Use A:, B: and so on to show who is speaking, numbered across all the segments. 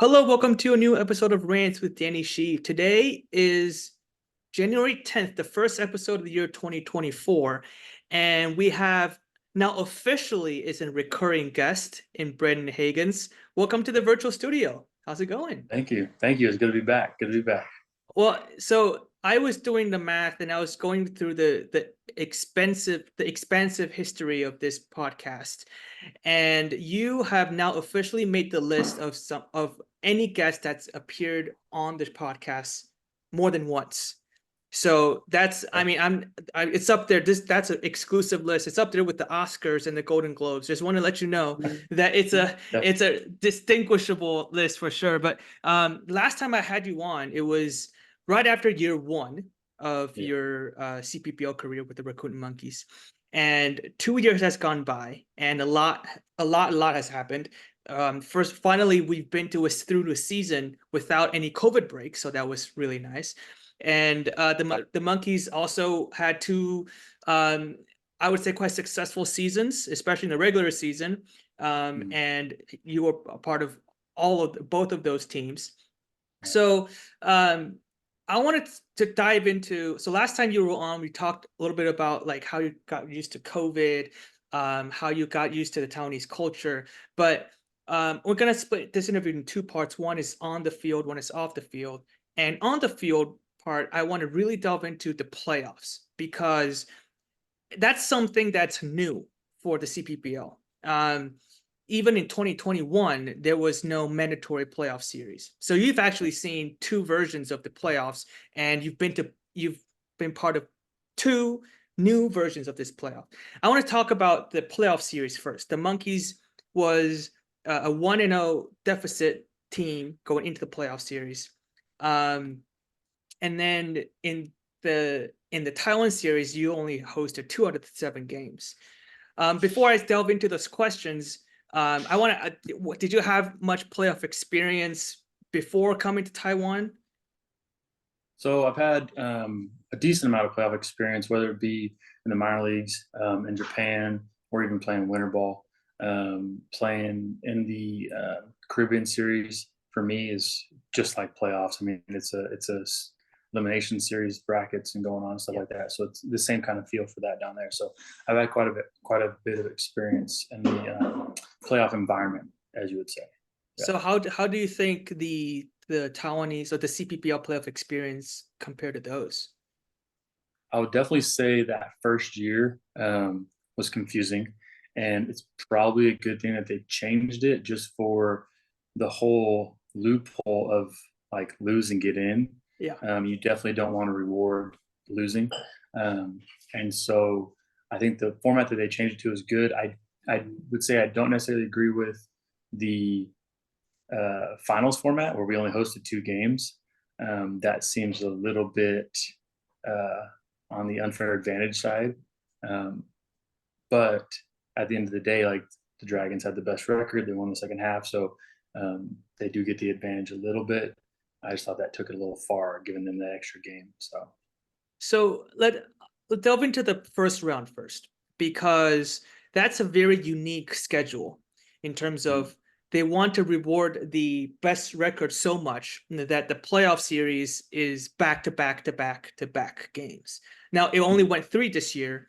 A: Hello, welcome to a new episode of Rants with Danny Shih. Today is January 10th, the first episode of the year 2024, and we have now officially is a recurring guest in Bradin Hagens. Welcome to the virtual studio. How's it going?
B: Thank you. Thank you. It's good to be back. Good to be back.
A: Well, so I was doing the math and I was going through the expansive history of this podcast, and you have now officially made the list of some of any guest that's appeared on this podcast more than once. So that's, I mean, it's up there. That's an exclusive list. It's up there with the Oscars and the Golden Globes. Just want to let you know that it's a distinguishable list for sure. But last time I had you on, it was right after year one of your CPBL career with the Rakuten Monkeys. And 2 years has gone by, and a lot has happened. First, finally, we've been through the season without any COVID breaks, so that was really nice. And the Monkeys also had two, I would say, quite successful seasons, especially in the regular season. And you were a part of both of those teams. So I wanted to dive into. So last time you were on, we talked a little bit about like how you got used to COVID, how you got used to the Taiwanese culture. But we're gonna split this interview in two parts. One is on the field, one is off the field. And on the field part, I want to really delve into the playoffs because that's something that's new for the CPBL. Even in 2021, there was no mandatory playoff series. So you've actually seen two versions of the playoffs, and you've been part of two new versions of this playoff. I want to talk about the playoff series first. The Monkeys was a 1-0 deficit team going into the playoff series. And then in the Taiwan series, you only hosted 2 out of the 7 games. Before I delve into those questions, I want to. Did you have much playoff experience before coming to Taiwan?
B: So I've had a decent amount of playoff experience, whether it be in the minor leagues, in Japan, or even playing winter ball. Playing in the Caribbean series for me is just like playoffs. I mean, it's a elimination series, brackets, and going on and stuff like that. So it's the same kind of feel for that down there. So I've had quite a bit of experience in the playoff environment, as you would say.
A: Yeah. So how do you think the Taiwanese or the CPBL playoff experience compared to those?
B: I would definitely say that first year was confusing, and it's probably a good thing that they changed it just for the whole loophole of like lose and get in.
A: Yeah.
B: You definitely don't want to reward losing, and so I think the format that they changed it to is good. I would say I don't necessarily agree with the finals format where we only hosted 2 games. That seems a little bit on the unfair advantage side. But at the end of the day, like the Dragons had the best record. They won the second half. So they do get the advantage a little bit. I just thought that took it a little far, giving them the extra game.
A: So let's delve into the first round first, because that's a very unique schedule in terms of they want to reward the best record so much that the playoff series is back to back to back to back games. Now it only went 3 this year.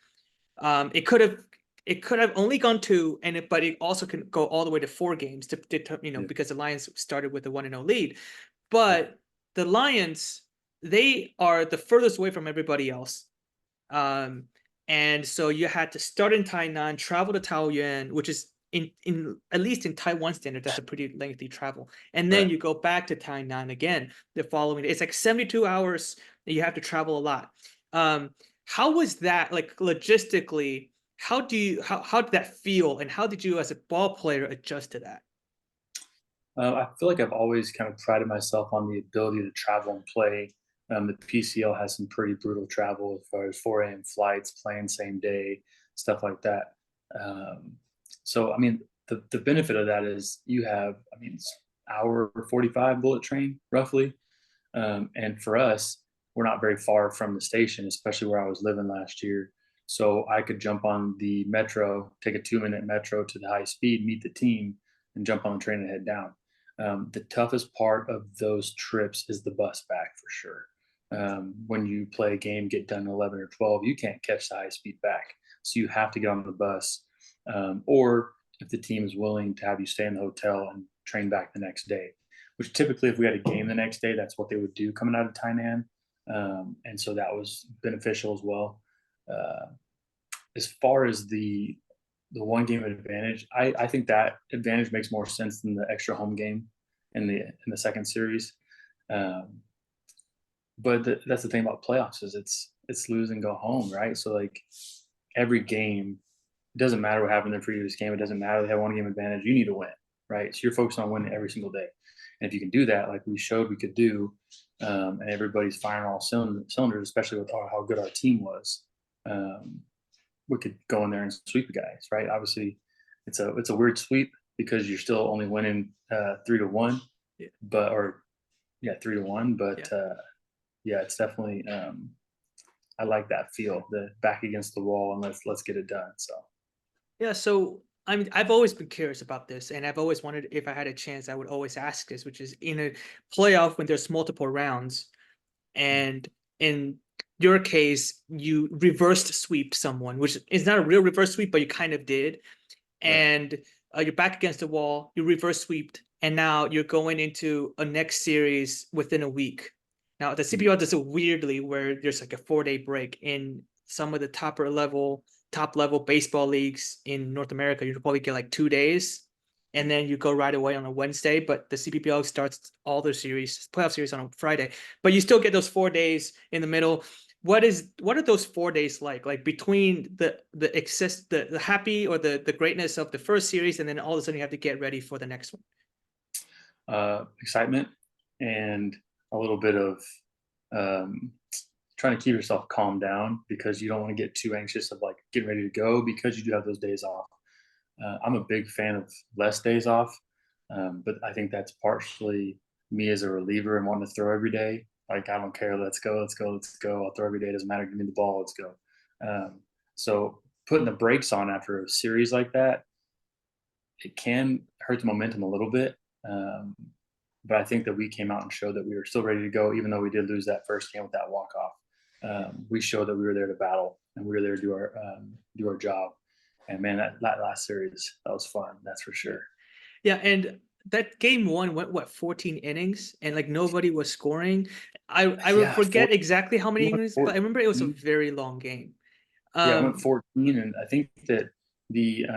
A: It could have only gone 2, but it also can go all the way to 4 games because the Lions started with a 1-0 lead. But the Lions, they are the furthest away from everybody else. And so you had to start in Tainan, travel to Taoyuan, which is in at least in Taiwan standard, that's a pretty lengthy travel. And then you go back to Tainan again the following day. It's like 72 hours that you have to travel a lot. How was that, like, logistically? How did that feel, and how did you as a ball player adjust to that?
B: I feel like I've always kind of prided myself on the ability to travel and play. The PCL has some pretty brutal travel as far as 4 a.m. flights, playing same day, stuff like that. So, I mean, the benefit of that is you have, I mean, it's hour 45 bullet train roughly. And for us, we're not very far from the station, especially where I was living last year. So I could jump on the metro, take a 2-minute metro to the high speed, meet the team, and jump on the train and head down. The toughest part of those trips is the bus back for sure. When you play a game, get done 11 or 12, you can't catch the high speed back. So you have to get on the bus. Or if the team is willing to have you stay in the hotel and train back the next day, which typically, if we had a game the next day, that's what they would do coming out of Tainan. And so that was beneficial as well. Uh, as far as the one game advantage, I think that advantage makes more sense than the extra home game in the second series. Um, but that's the thing about playoffs is it's lose and go home, right? So like every game, it doesn't matter what happened in the previous game. It doesn't matter they have one game advantage. You need to win, right? So you're focused on winning every single day. And if you can do that, like we showed we could do, and everybody's firing all cylinders, especially with how good our team was, we could go in there and sweep the guys, right? Obviously, it's a weird sweep because you're still only winning 3-1,
A: Yeah.
B: but or yeah, 3-1. But
A: Yeah.
B: yeah, it's definitely I like that feel, the back against the wall and let's get it done. So
A: Yeah, so I've always been curious about this, and I've always wondered if I had a chance, I would always ask this, which is in a playoff when there's multiple rounds, and in your case, you reversed sweep someone, which is not a real reverse sweep, but you kind of did,
B: right.
A: and you're back against the wall, you reverse sweeped, and now you're going into a next series within a week. Now the
B: Mhm.
A: CPBL does it weirdly, where there's like a 4-day break in some of the top level baseball leagues in North America. You probably get like 2 days, and then you go right away on a Wednesday. But the CPBL starts all their series, playoff series, on a Friday. But you still get those 4 days in the middle. What are those 4 days like between the happy or the greatness of the first series, and then all of a sudden you have to get ready for the next one?
B: Excitement and a little bit of um, trying to keep yourself calm down because you don't want to get too anxious of like getting ready to go because you do have those days off. I'm a big fan of less days off, but I think that's partially me as a reliever and wanting to throw every day. Like I don't care, let's go, let's go, let's go. I'll throw every day. It doesn't matter. Give me the ball. Let's go. So putting the brakes on after a series like that, it can hurt the momentum a little bit. Um, but I think that we came out and showed that we were still ready to go, even though we did lose that first game with that walk off. We showed that we were there to battle and we were there to do our job. And man, that last series, that was fun. That's for sure.
A: Yeah, and that game one went what, 14 innings, and like nobody was scoring. I will
B: Yeah,
A: forget exactly how many
B: we went
A: innings, but I remember it was a
B: 14.
A: very long game.
B: Yeah, I went
A: Um,
B: 14, and I think that the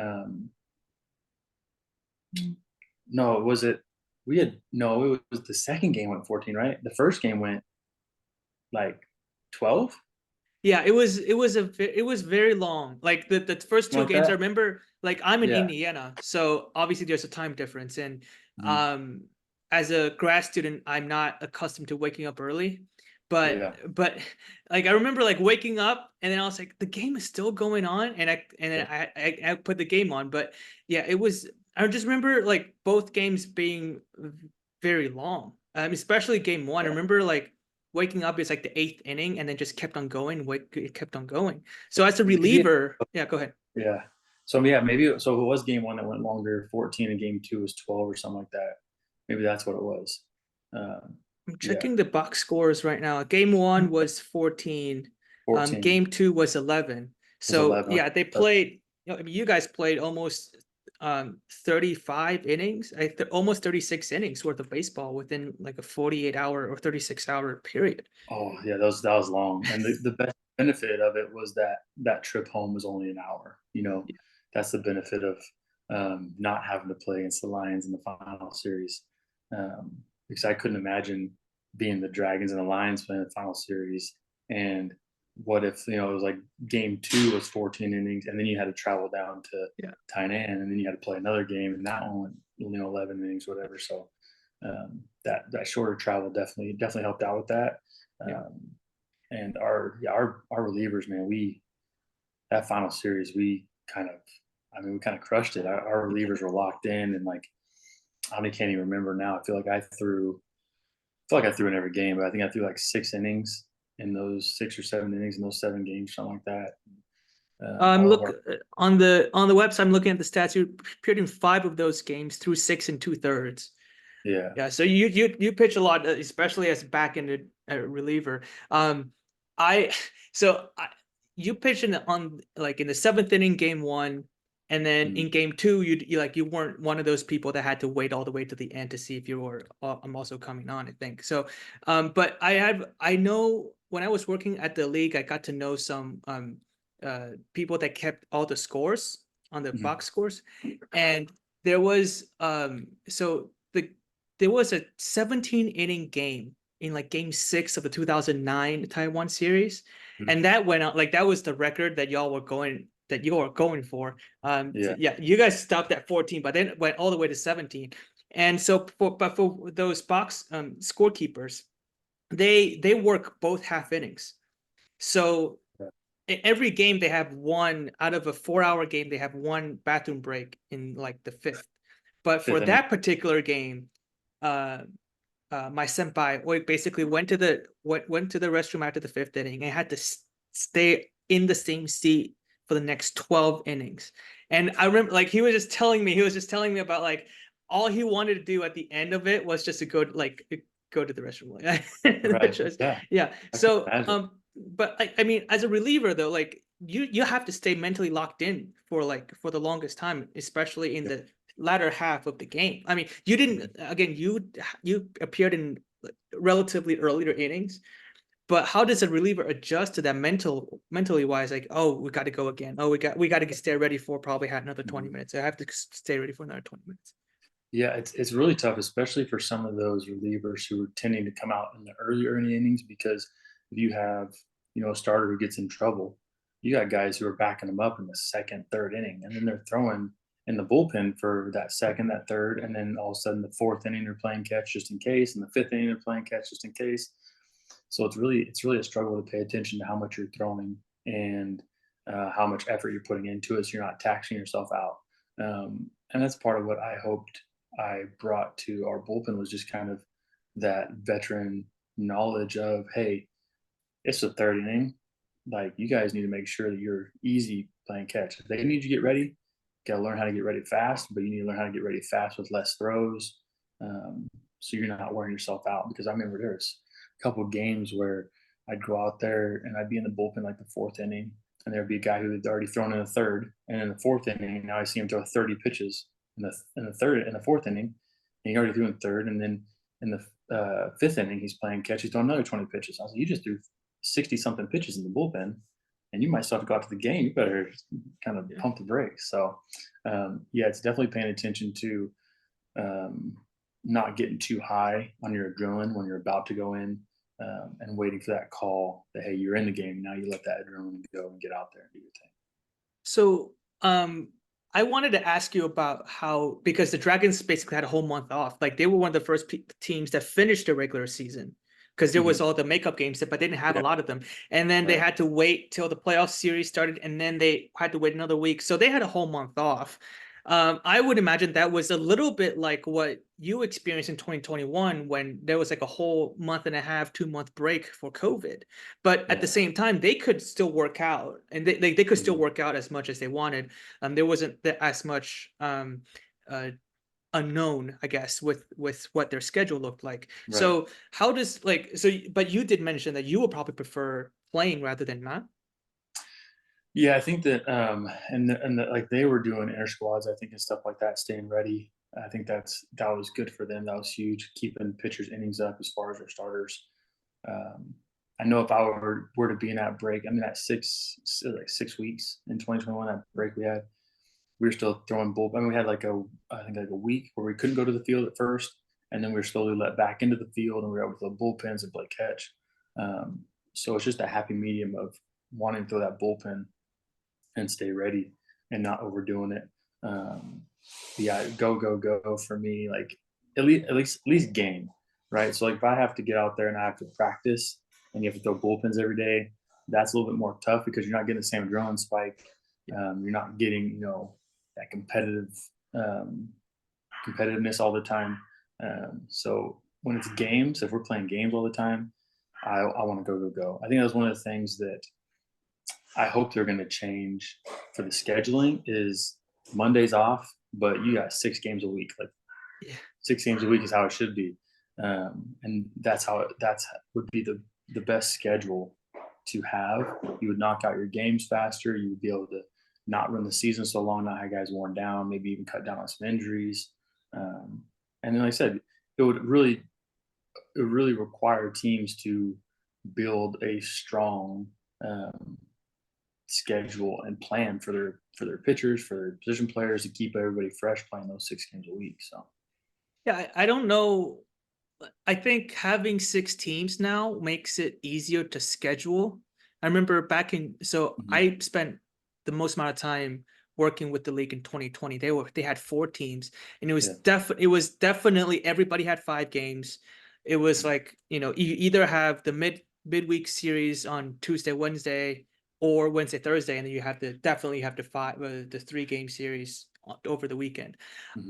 B: no, was it? We had no. It was the second game went 14, right? The first game went like 12,
A: Yeah, it was very long. Like the first
B: something
A: two
B: like
A: games, I
B: that.
A: remember, like I'm in
B: Yeah.
A: Indiana, so obviously there's a time difference. And
B: Mhm.
A: um as a grad student, I'm not accustomed to waking up early. But
B: Yeah.
A: but like I remember like waking up, and then I was like, the game is still going on, and
B: Yeah.
A: I put the game on. But yeah, it was, I just remember like both games being very long. Especially game one. I
B: Yeah.
A: remember like waking up is like the eighth inning, and then just kept on going. It kept on going. So as a
B: Maybe.
A: reliever, yeah, go ahead.
B: Yeah. So yeah, maybe so if it was game one that went longer, 14, and game two was 12 or something like that. Maybe that's what it was.
A: I'm
B: Yeah.
A: checking the box scores right now. Game one was 14.
B: 14
A: Game two was 11.
B: was
A: So
B: 11.
A: yeah, they
B: Okay.
A: played. I mean, you guys played almost 35 innings, almost 36 innings worth of baseball within like a 48-hour or 36-hour period.
B: Oh yeah, that was long. And the best benefit of it was that that trip home was only an hour. That's the benefit of not having to play against the Lions in the final series. Because I couldn't imagine being the Dragons and the Lions playing the final series. And what if it was like game two was 14 innings, and then you had to travel down to
A: Yeah.
B: Tainan, and then you had to play another game, and that one went 11 innings, whatever. So that shorter travel definitely helped out with that.
A: Yeah.
B: Um, and our relievers, man, we that final series we kind of, I mean, we kind of crushed it. Our relievers were locked in, and like I can't even remember now. I feel like I threw in every game, but I think I threw like 6 innings in those 6 or 7 innings in those 7 games, something like that. All of
A: Look,
B: our
A: on the website, I'm looking at the stats. You appeared in 5 of those games through 6 and 2/3.
B: Yeah.
A: Yeah, so you pitch a lot, especially as back end reliever. I so I, you pitched on like in the seventh inning, game one, and then
B: Mm.
A: in game two, you weren't one of those people that had to wait all the way to the end to see if you were. I'm also coming on, I think. So, but I know when I was working at the league, I got to know some people that kept all the scores on the
B: Mhm.
A: box scores, and there was there was a 17 inning game in like game 6 of the 2009 Taiwan series.
B: Mhm.
A: And that went out like that was the record that you were going for.
B: Yeah.
A: Yeah, you guys stopped at 14, but then went all the way to 17. And so for those box scorekeepers, they work both half innings. So
B: Yeah.
A: every game they have one out of a 4-hour game, they have one bathroom break in like the fifth. But for
B: Fifth inning.
A: that particular game, uh, my senpai basically went to the restroom after the fifth inning and had to stay in the same seat for the next 12 innings. And I remember like he was just telling me about like all he wanted to do at the end of it was just to go to the restroom.
B: Right.
A: Which was,
B: Yeah.
A: yeah.
B: I can
A: So
B: imagine.
A: but I mean, as a reliever though, like you have to stay mentally locked in for the longest time, especially in
B: Yeah.
A: the latter half of the game. I mean, you didn't again. You appeared in relatively earlier innings, but how does a reliever adjust to that mentally wise? Like, oh, we got to go again. Oh, we got to stay ready for probably had another 20
B: Mhm.
A: minutes. I have to stay ready for another 20 minutes.
B: Yeah, it's really tough, especially for some of those relievers who are tending to come out in the early innings because if you have, a starter who gets in trouble, you got guys who are backing them up in the second, third inning, and then they're throwing in the bullpen for that second, that third, and then all of a sudden the fourth inning they're playing catch just in case, and the fifth inning they're playing catch just in case. So it's really a struggle to pay attention to how much you're throwing and how much effort you're putting into it, so you're not taxing yourself out. And that's part of what I hoped I brought to our bullpen was just kind of that veteran knowledge of, hey, it's the third inning. Like you guys need to make sure that you're easy playing catch. If they need you to get ready, you got to learn how to get ready fast, but you need to learn how to get ready fast with less throws, so you're not wearing yourself out. Because I remember there's a couple of games where I'd go out there and I'd be in the bullpen like the fourth inning, and there'd be a guy who had already thrown in the third, and in the fourth inning, now I see him throw 30 pitches in the fourth inning, and he already threw in third, and then in the fifth inning, he's playing catch. He's throwing another 20 pitches. I was like, you just threw 60 something pitches in the bullpen, and you might still have to go out to the game. You better kind of pump the brakes. So, yeah, it's definitely paying attention to um, not getting too high on your adrenaline when you're about to go in, and waiting for that call that, hey, you're in the game. Now you let that adrenaline go and get out there and do your thing.
A: So, I wanted to ask you about how because the Dragons basically had a whole month off. Like they were one of the first teams that finished the regular season because there was
B: Mhm.
A: all the makeup games, but they didn't have a
B: Yeah.
A: lot of them. And then they
B: Right.
A: had to wait till the playoff series started, and then they had to wait another week. So they had a whole month off. I would imagine that was a little bit like what you experienced in 2021 when there was like a whole month and a half, 2-month break for COVID. But at the
B: Yeah.
A: same time, they could still work out, and they could still
B: Mhm.
A: work out as much as they wanted. There wasn't as much uh, unknown, I guess, with what their schedule looked like.
B: Right.
A: So how does like so? But you did mention that you would probably prefer playing rather than not.
B: Yeah, I think that, like they were doing inter squads, I think, and stuff like that, staying ready. I think that was good for them. That was huge, keeping pitchers' innings up as far as their starters. Um, I know if I were to be in that break, I mean, that like 6 weeks in 2021, that break we were still throwing bull. I mean, we had I think like a week where we couldn't go to the field at first, and then we were slowly let back into the field, and we were able to throw bullpens and play catch. Um, so it's just a happy medium of wanting to throw that bullpen and stay ready and not overdoing it. Um, yeah, go for me. Like at least game, right? So like if I have to get out there and I have to practice and you have to throw bullpens every day, that's a little bit more tough because you're not getting the same adrenaline spike. You're not getting that um, competitiveness all the time. So when it's games, if we're playing games all the time, I want to go. I think that's one of the things that I hope they're going to change for the scheduling is Mondays off, but you got 6 games a week. Like
A: Yeah.
B: 6 games a week is how it should be, and that's would be the best schedule to have. You would knock out your games faster. You would be able to not run the season so long, not have guys worn down, maybe even cut down on some injuries. And then, like I said, it would really require teams to build a strong schedule and plan for their pitchers, for their position players, to keep everybody fresh playing those 6 games a week. So
A: Yeah, I don't know. I think having 6 teams now makes it easier to schedule. I remember back in, so I spent the most amount of time working with the league in 2020. They had 4 teams, and it was definitely everybody had 5 games. It was like, you either have the midweek series on Tuesday, Wednesday, or Wednesday, Thursday, and then you have to definitely have the 3-game series over the weekend.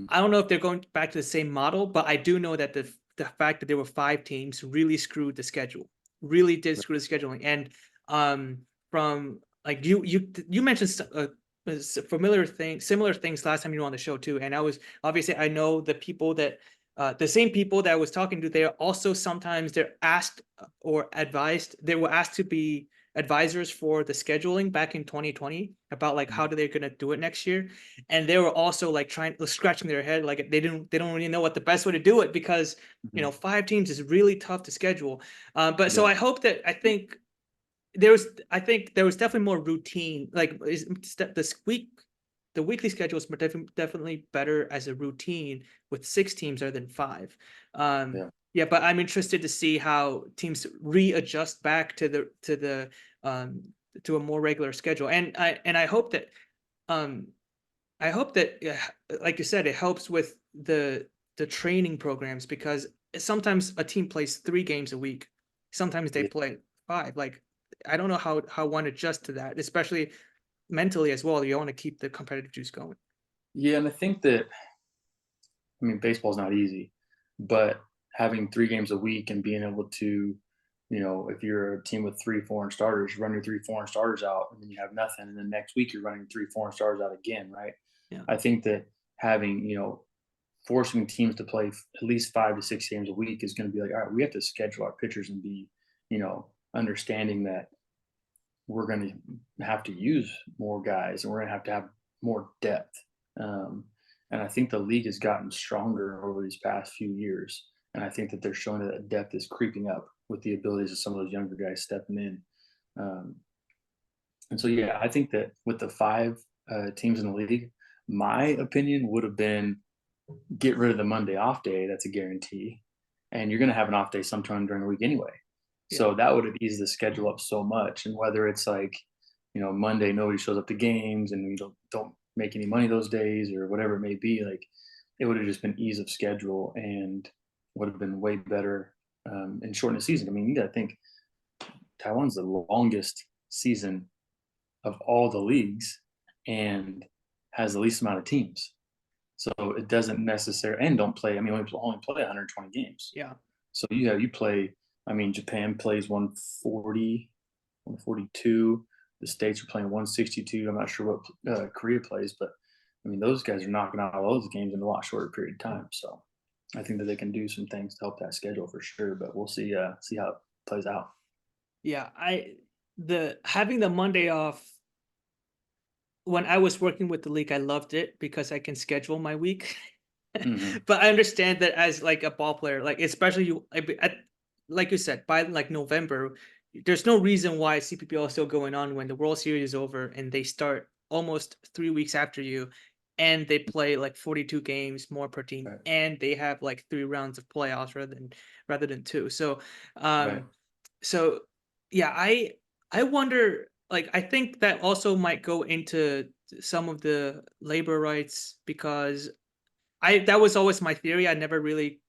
A: I don't know if they're going back to the same model, but I do know that the fact that there were 5 teams really screwed the schedule. Really did screw the scheduling. And from like you mentioned similar things last time you were on the show too. And I know the people that the same people that I was talking to, they're also sometimes they're asked or advised. They were asked to be advisors for the scheduling back in 2020 about like how they're gonna do it next year, and they were also like scratching their head, like they don't really know what the best way to do it, because 5 teams is really tough to schedule. But so I think there was definitely more routine. Like the weekly schedule is definitely better as a routine with 6 teams rather than 5. Yeah, but I'm interested to see how teams readjust back to a more regular schedule. And I hope that like you said, it helps with the training programs, because sometimes a team plays 3 games a week. Sometimes they play 5. Like, I don't know how one adjusts to that, especially mentally as well. You want to keep the competitive juice going.
B: Yeah, and I think that, I mean, baseball's not easy, but having 3 games a week and being able to, if you're a team with 3 foreign starters, you run your 3 foreign starters out, and then you have nothing, and then next week you're running 3 foreign starters out again, right?
A: Yeah.
B: I think that having, forcing teams to play at least 5 to 6 games a week is going to be like, all right, we have to schedule our pitchers and be, understanding that we're going to have to use more guys, and we're going to have more depth. And I think the league has gotten stronger over these past few years. And I think that they're showing that depth is creeping up with the abilities of some of those younger guys stepping in. And so, yeah, I think that with the 5 teams in the league, my opinion would have been get rid of the Monday off day. That's a guarantee. And you're going to have an off day sometime during the week anyway. So that would have eased the schedule up so much. And whether it's like, Monday, nobody shows up to games and we don't make any money those days, or whatever it may be, like, it would have just been ease of schedule and would have been way better, and shorten the season. I mean, you got to think Taiwan's the longest season of all the leagues and has the least amount of teams. So it doesn't necessarily, and don't play. I mean, we only play 120 games.
A: Yeah.
B: So you play. I mean, Japan plays 140, 142. The States are playing 162. I'm not sure what Korea plays, but I mean, those guys are knocking out all those games in a lot shorter period of time. So I think that they can do some things to help that schedule for sure. But we'll see how it plays out.
A: Yeah, having the Monday off, when I was working with the league, I loved it because I can schedule my week. But I understand that as like a ball player, like especially like you said, by like November, there's no reason why CPBL is still going on when the World Series is over and they start almost 3 weeks after you, and they play like 42 games more per team,
B: Right.
A: and they have like 3 rounds of playoffs rather than 2. So,
B: Right.
A: so yeah, I wonder. Like, I think that also might go into some of the labor rights, because that was always my theory. I never really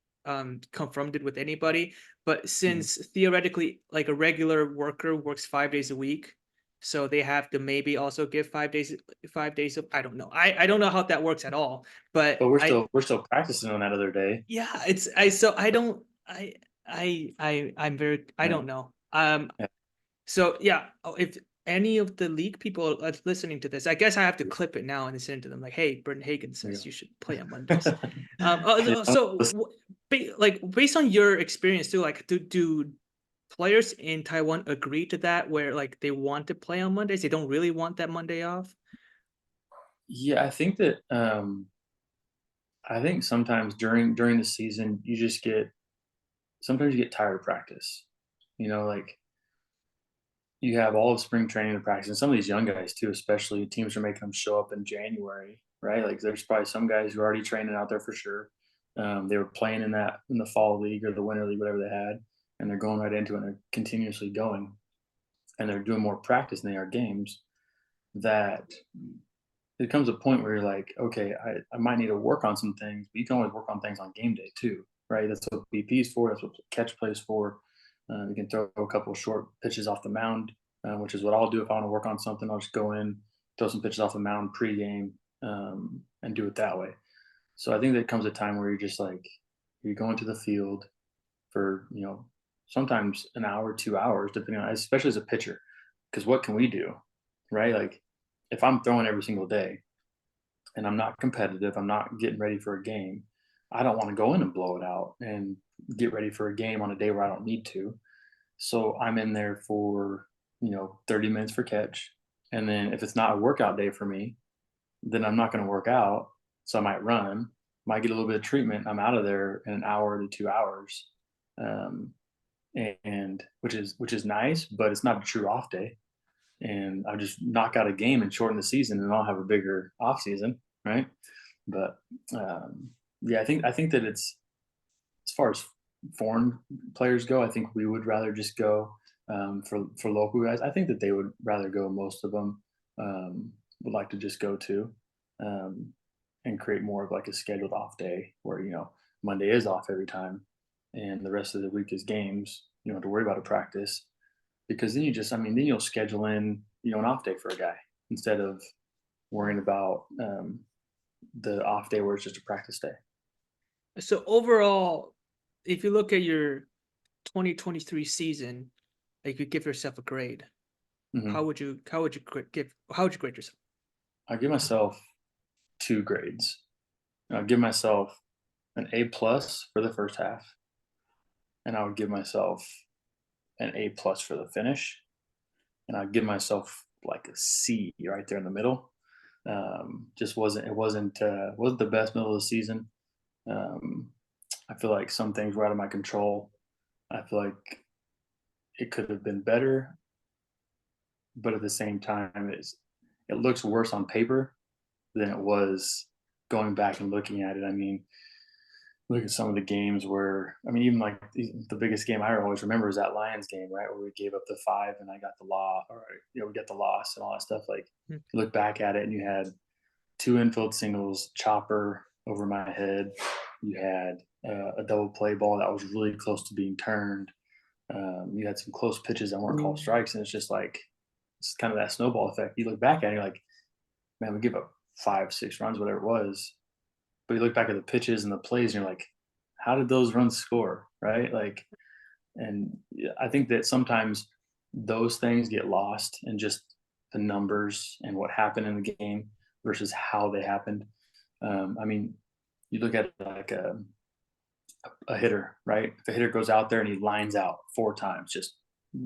A: confronted with anybody, but since theoretically, like, a regular worker works 5 days a week, so they have to maybe also give 5 days of, I don't know. I don't know how that works at all, but
B: But we're still practicing on that other day.
A: yeah, I don't I'm very, I
B: Yeah.
A: don't know.
B: Yeah.
A: So yeah, if any of the league people listening to this, I guess I have to clip it now and send it to them like, hey, Bradin Hagens says you should play on Mondays. Based on your experience too, like do players in Taiwan agree to that, where like they want to play on Mondays, they don't really want that Monday off?
B: Yeah, I think that I think sometimes during the season you just get sometimes you get tired of practice. You know, like you have all of spring training to practice, and some of these young guys too, especially teams are making them show up in January, right? Like there's probably some guys who are already training out there for sure. They were playing in the fall league or the winter league, whatever they had, and they're going right into it and they're continuously going, and they're doing more practice than they are games. That it comes a point where you're like, okay, I might need to work on some things, but you can always work on things on game day too, right? That's what BP is for. That's what catch play is for. You can throw a couple of short pitches off the mound, which is what I'll do if I want to work on something. I'll just go in, throw some pitches off the mound pregame, and do it that way. So I think there comes a time where you're just like you're going to the field for sometimes an hour, 2 hours, depending on especially as a pitcher, because what can we do, right? Like if I'm throwing every single day and I'm not competitive, I'm not getting ready for a game, I don't want to go in and blow it out and get ready for a game on a day where I don't need to. So I'm in there for, 30 minutes for catch. And then if it's not a workout day for me, then I'm not going to work out. So I might run, might get a little bit of treatment. I'm out of there in an hour to 2 hours. Um, and which is nice, but it's not a true off day. And I just knock out a game and shorten the season, and I'll have a bigger off season, right? But yeah, I think that it's as far as foreign players go, I think we would rather just go for local guys. I think that they would rather go. Most of them would like to just go to um, and create more of like a scheduled off day where Monday is off every time, and the rest of the week is games. You don't have to worry about a practice because then then you'll schedule in an off day for a guy instead of worrying about the off day where it's just a practice day.
A: So overall, if you look at your 2023 season, like you give yourself a grade,
B: Hmm.
A: how would you grade yourself?
B: I give myself 2 grades. I'll give myself an A plus for the first half, and I would give myself an A plus for the finish, and I'd give myself like a C right there in the middle. Just wasn't the best middle of the season. Um, I feel like some things were out of my control. I feel like it could have been better, but at the same time, it looks worse on paper than it was going back and looking at it. I mean, look at some of the games where even like the biggest game I always remember is that Lions game, right, where we gave up the 5 and I got the law, or we got the loss and all that stuff. Like
A: Hmm.
B: you look back at it and you had 2 infield singles, chopper over my head. You had a double play ball that was really close to being turned. You had some close pitches that weren't called strikes, and it's just like it's kind of that snowball effect. You look back at it, you're like, man, we give up 5, 6 runs, whatever it was. But you look back at the pitches and the plays, and you're like, how did those runs score, right? Like, and yeah, I think that sometimes those things get lost in just the numbers and what happened in the game versus how they happened. You look at like a hitter, right? If a hitter goes out there and he lines out 4 times, just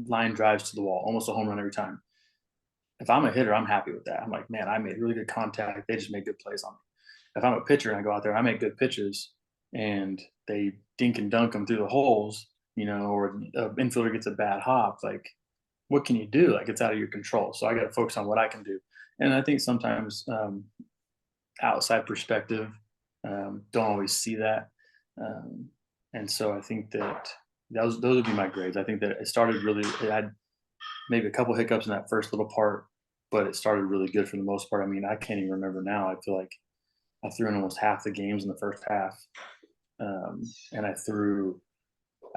B: line drives to the wall, almost a home run every time. If I'm a hitter, I'm happy with that. I'm like, man, I made really good contact. They just made good plays on me. If I'm a pitcher and I go out there and I make good pitches and they dink and dunk them through the holes, or an infielder gets a bad hop, like what can you do? Like it's out of your control. So I got to focus on what I can do. And I think sometimes outside perspective don't always see that. Um, and so I think that those would be my grades. I think that it had maybe a couple hiccups in that first little part, but it started really good for the most part. I can't even remember now. I feel like I threw in almost half the games in the first half. And I threw,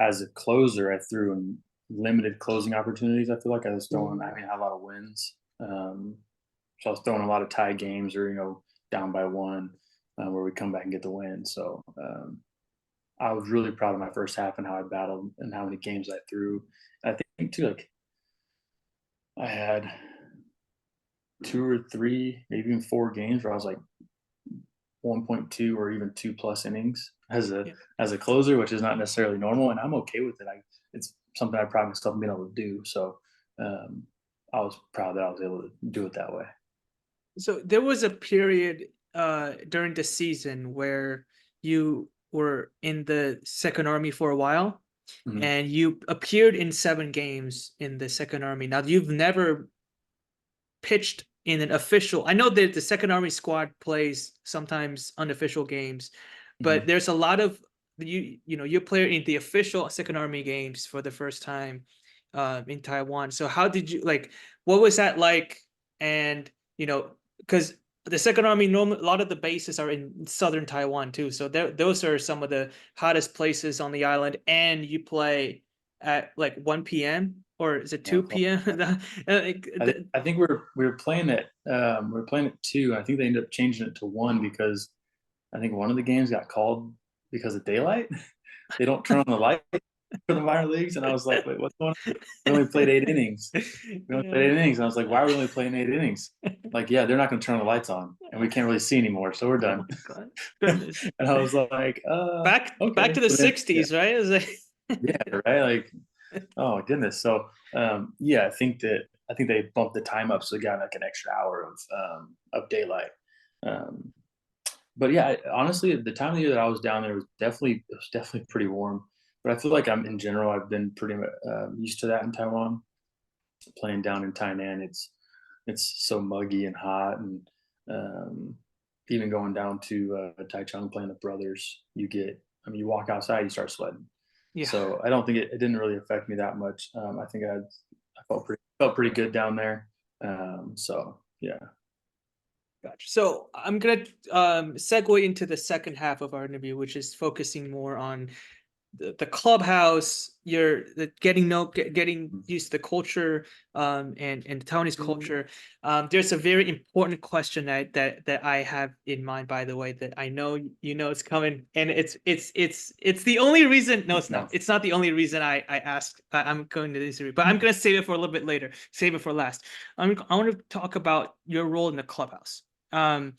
B: as a closer, I threw in limited closing opportunities. I feel like I was I had a lot of wins. So I was throwing a lot of tie games or, down by 1 where we come back and get the win. So I was really proud of my first half and how I battled and how many games I threw. I think too, like I had 2 or 3, maybe even 4 games where I was like 1.2 or even 2 plus innings
A: Yeah.
B: as a closer, which is not necessarily normal, and I'm okay with it. It's something I pride myself in being able to do. So um, I was proud that I was able to do it that way.
A: So there was a period during the season where you were in the second army for a while,
B: Mhm.
A: and you appeared in 7 games in the second army. Now you've never pitched in an official. I know that the second army squad plays sometimes unofficial games, but
B: Mhm.
A: there's a lot of you play in the official second army games for the first time in Taiwan. So how did you like? What was that like? And because the second army, normal, a lot of the bases are in southern Taiwan too. So those are some of the hottest places on the island, and you play at like 1 p.m. or is it
B: Yeah,
A: 2 p.m.?
B: I think we were playing it. We were playing it 2. I think they ended up changing it to 1 because I think one of the games got called because of daylight. They don't turn on the light for the minor leagues, and I was like, "Wait, what's going on? We only played 8 innings. We only played
A: Yeah.
B: 8 innings." And I was like, "Why are we only playing 8 innings?" Like, "Yeah, they're not gonna turn the lights on, and we can't really see anymore, so we're
A: Oh
B: done."
A: my god. Goodness.
B: And I was like,
A: Back
B: okay."
A: to the
B: So then, yeah,
A: 60s, right? It was
B: yeah,
A: like
B: right. Like, oh my goodness. So, yeah, I think they bumped the time up, so they got like an extra hour of daylight. Um, but yeah, honestly, the time of the year that I was down there was definitely pretty warm. But I feel like I'm in general, I've been pretty used to that in Taiwan. Playing down in Tainan, it's so muggy and hot, and um, even going down to Taichung playing the brothers, I mean, you walk outside, you start sweating.
A: yeah.
B: So I don't think it didn't really affect me that much. I think I felt pretty good down there. So yeah.
A: Gotcha. So I'm gonna segue into the second half of our interview, which is focusing more on the clubhouse, getting used to the culture, and the Taiwanese culture. There's a very important question that I have in mind, by the way, that I know it's coming, and it's the only reason. No, it's not.
B: No.
A: It's not the only reason I asked. I'm going to this interview, but I'm gonna save it for a little bit later. Save it for last. I want to talk about your role in the clubhouse. Um,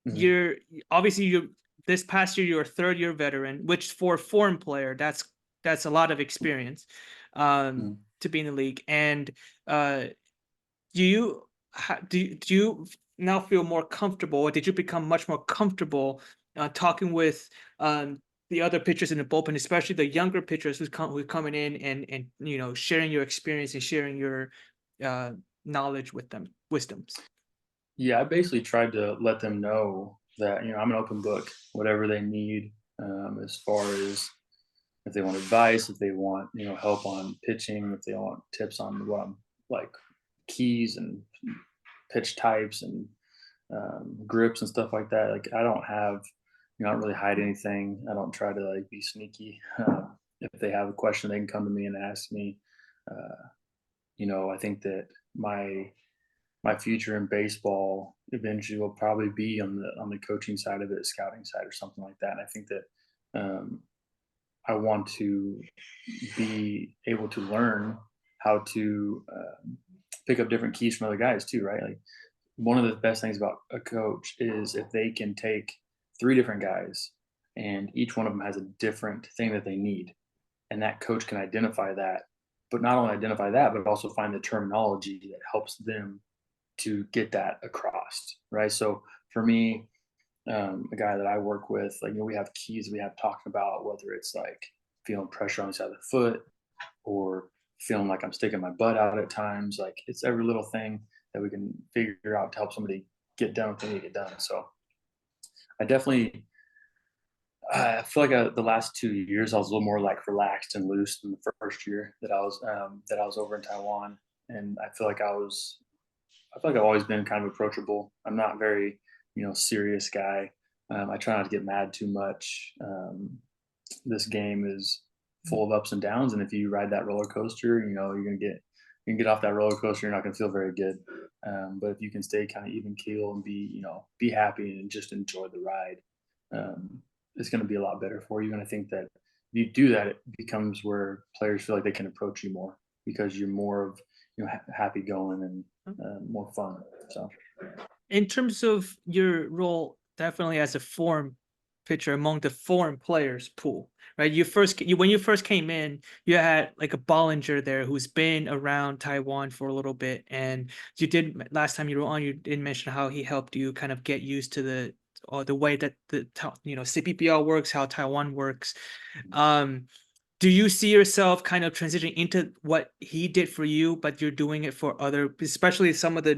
B: Mhm.
A: you're obviously you this past year you're a third year veteran, which for a foreign player that's a lot of experience
B: Mhm.
A: to be in the league. And uh do you now feel more comfortable, or did you become much more comfortable talking with the other pitchers in the bullpen, especially the younger pitchers who's coming in and sharing your experience and sharing your uh knowledge with them, wisdoms?
B: Yeah, I basically tried to let them know that I'm an open book. Whatever they need, as far as if they want advice, if they want help on pitching, if they want tips on what I'm like keys and pitch types and grips and stuff like that. Like I don't really hide anything. I don't try to like be sneaky. If they have a question, they can come to me and ask me. Uh, I think that my future in baseball eventually will probably be on the coaching side of it, scouting side, or something like that. And I think that um, I want to be able to learn how to pick up different keys from other guys too, right? Like one of the best things about a coach is if they can take 3 different guys and each one of them has a different thing that they need, and that coach can identify that, but not only identify that, but also find the terminology that helps them to get that across, right? So for me, a guy that I work with, like we have keys we have talking about whether it's like feeling pressure on the side of the foot or feeling like I'm sticking my butt out at times. Like it's every little thing that we can figure out to help somebody get done what they need to get done. So I definitely, I feel like the last 2 years I was a little more like relaxed and loose than the first year that I was over in Taiwan, and I feel like I've always been kind of approachable. I'm not very, serious guy. I try not to get mad too much. This game is full of ups and downs, and if you ride that roller coaster, you can get off that roller coaster. You're not going to feel very good. But if you can stay kind of even keel and be happy and just enjoy the ride, it's going to be a lot better for you. And I think that if you do that, it becomes where players feel like they can approach you more because you're more of happy going and more fun. So
A: In terms of your role, definitely as a foreign pitcher among the foreign players pool, right? When you first came in, you had like a Bollinger there who's been around Taiwan for a little bit, and you did last time you were on, you did mention how he helped you kind of get used to the way that CPBL works, how Taiwan works. Do you see yourself kind of transitioning into what he did for you, but you're doing it for other, especially some of the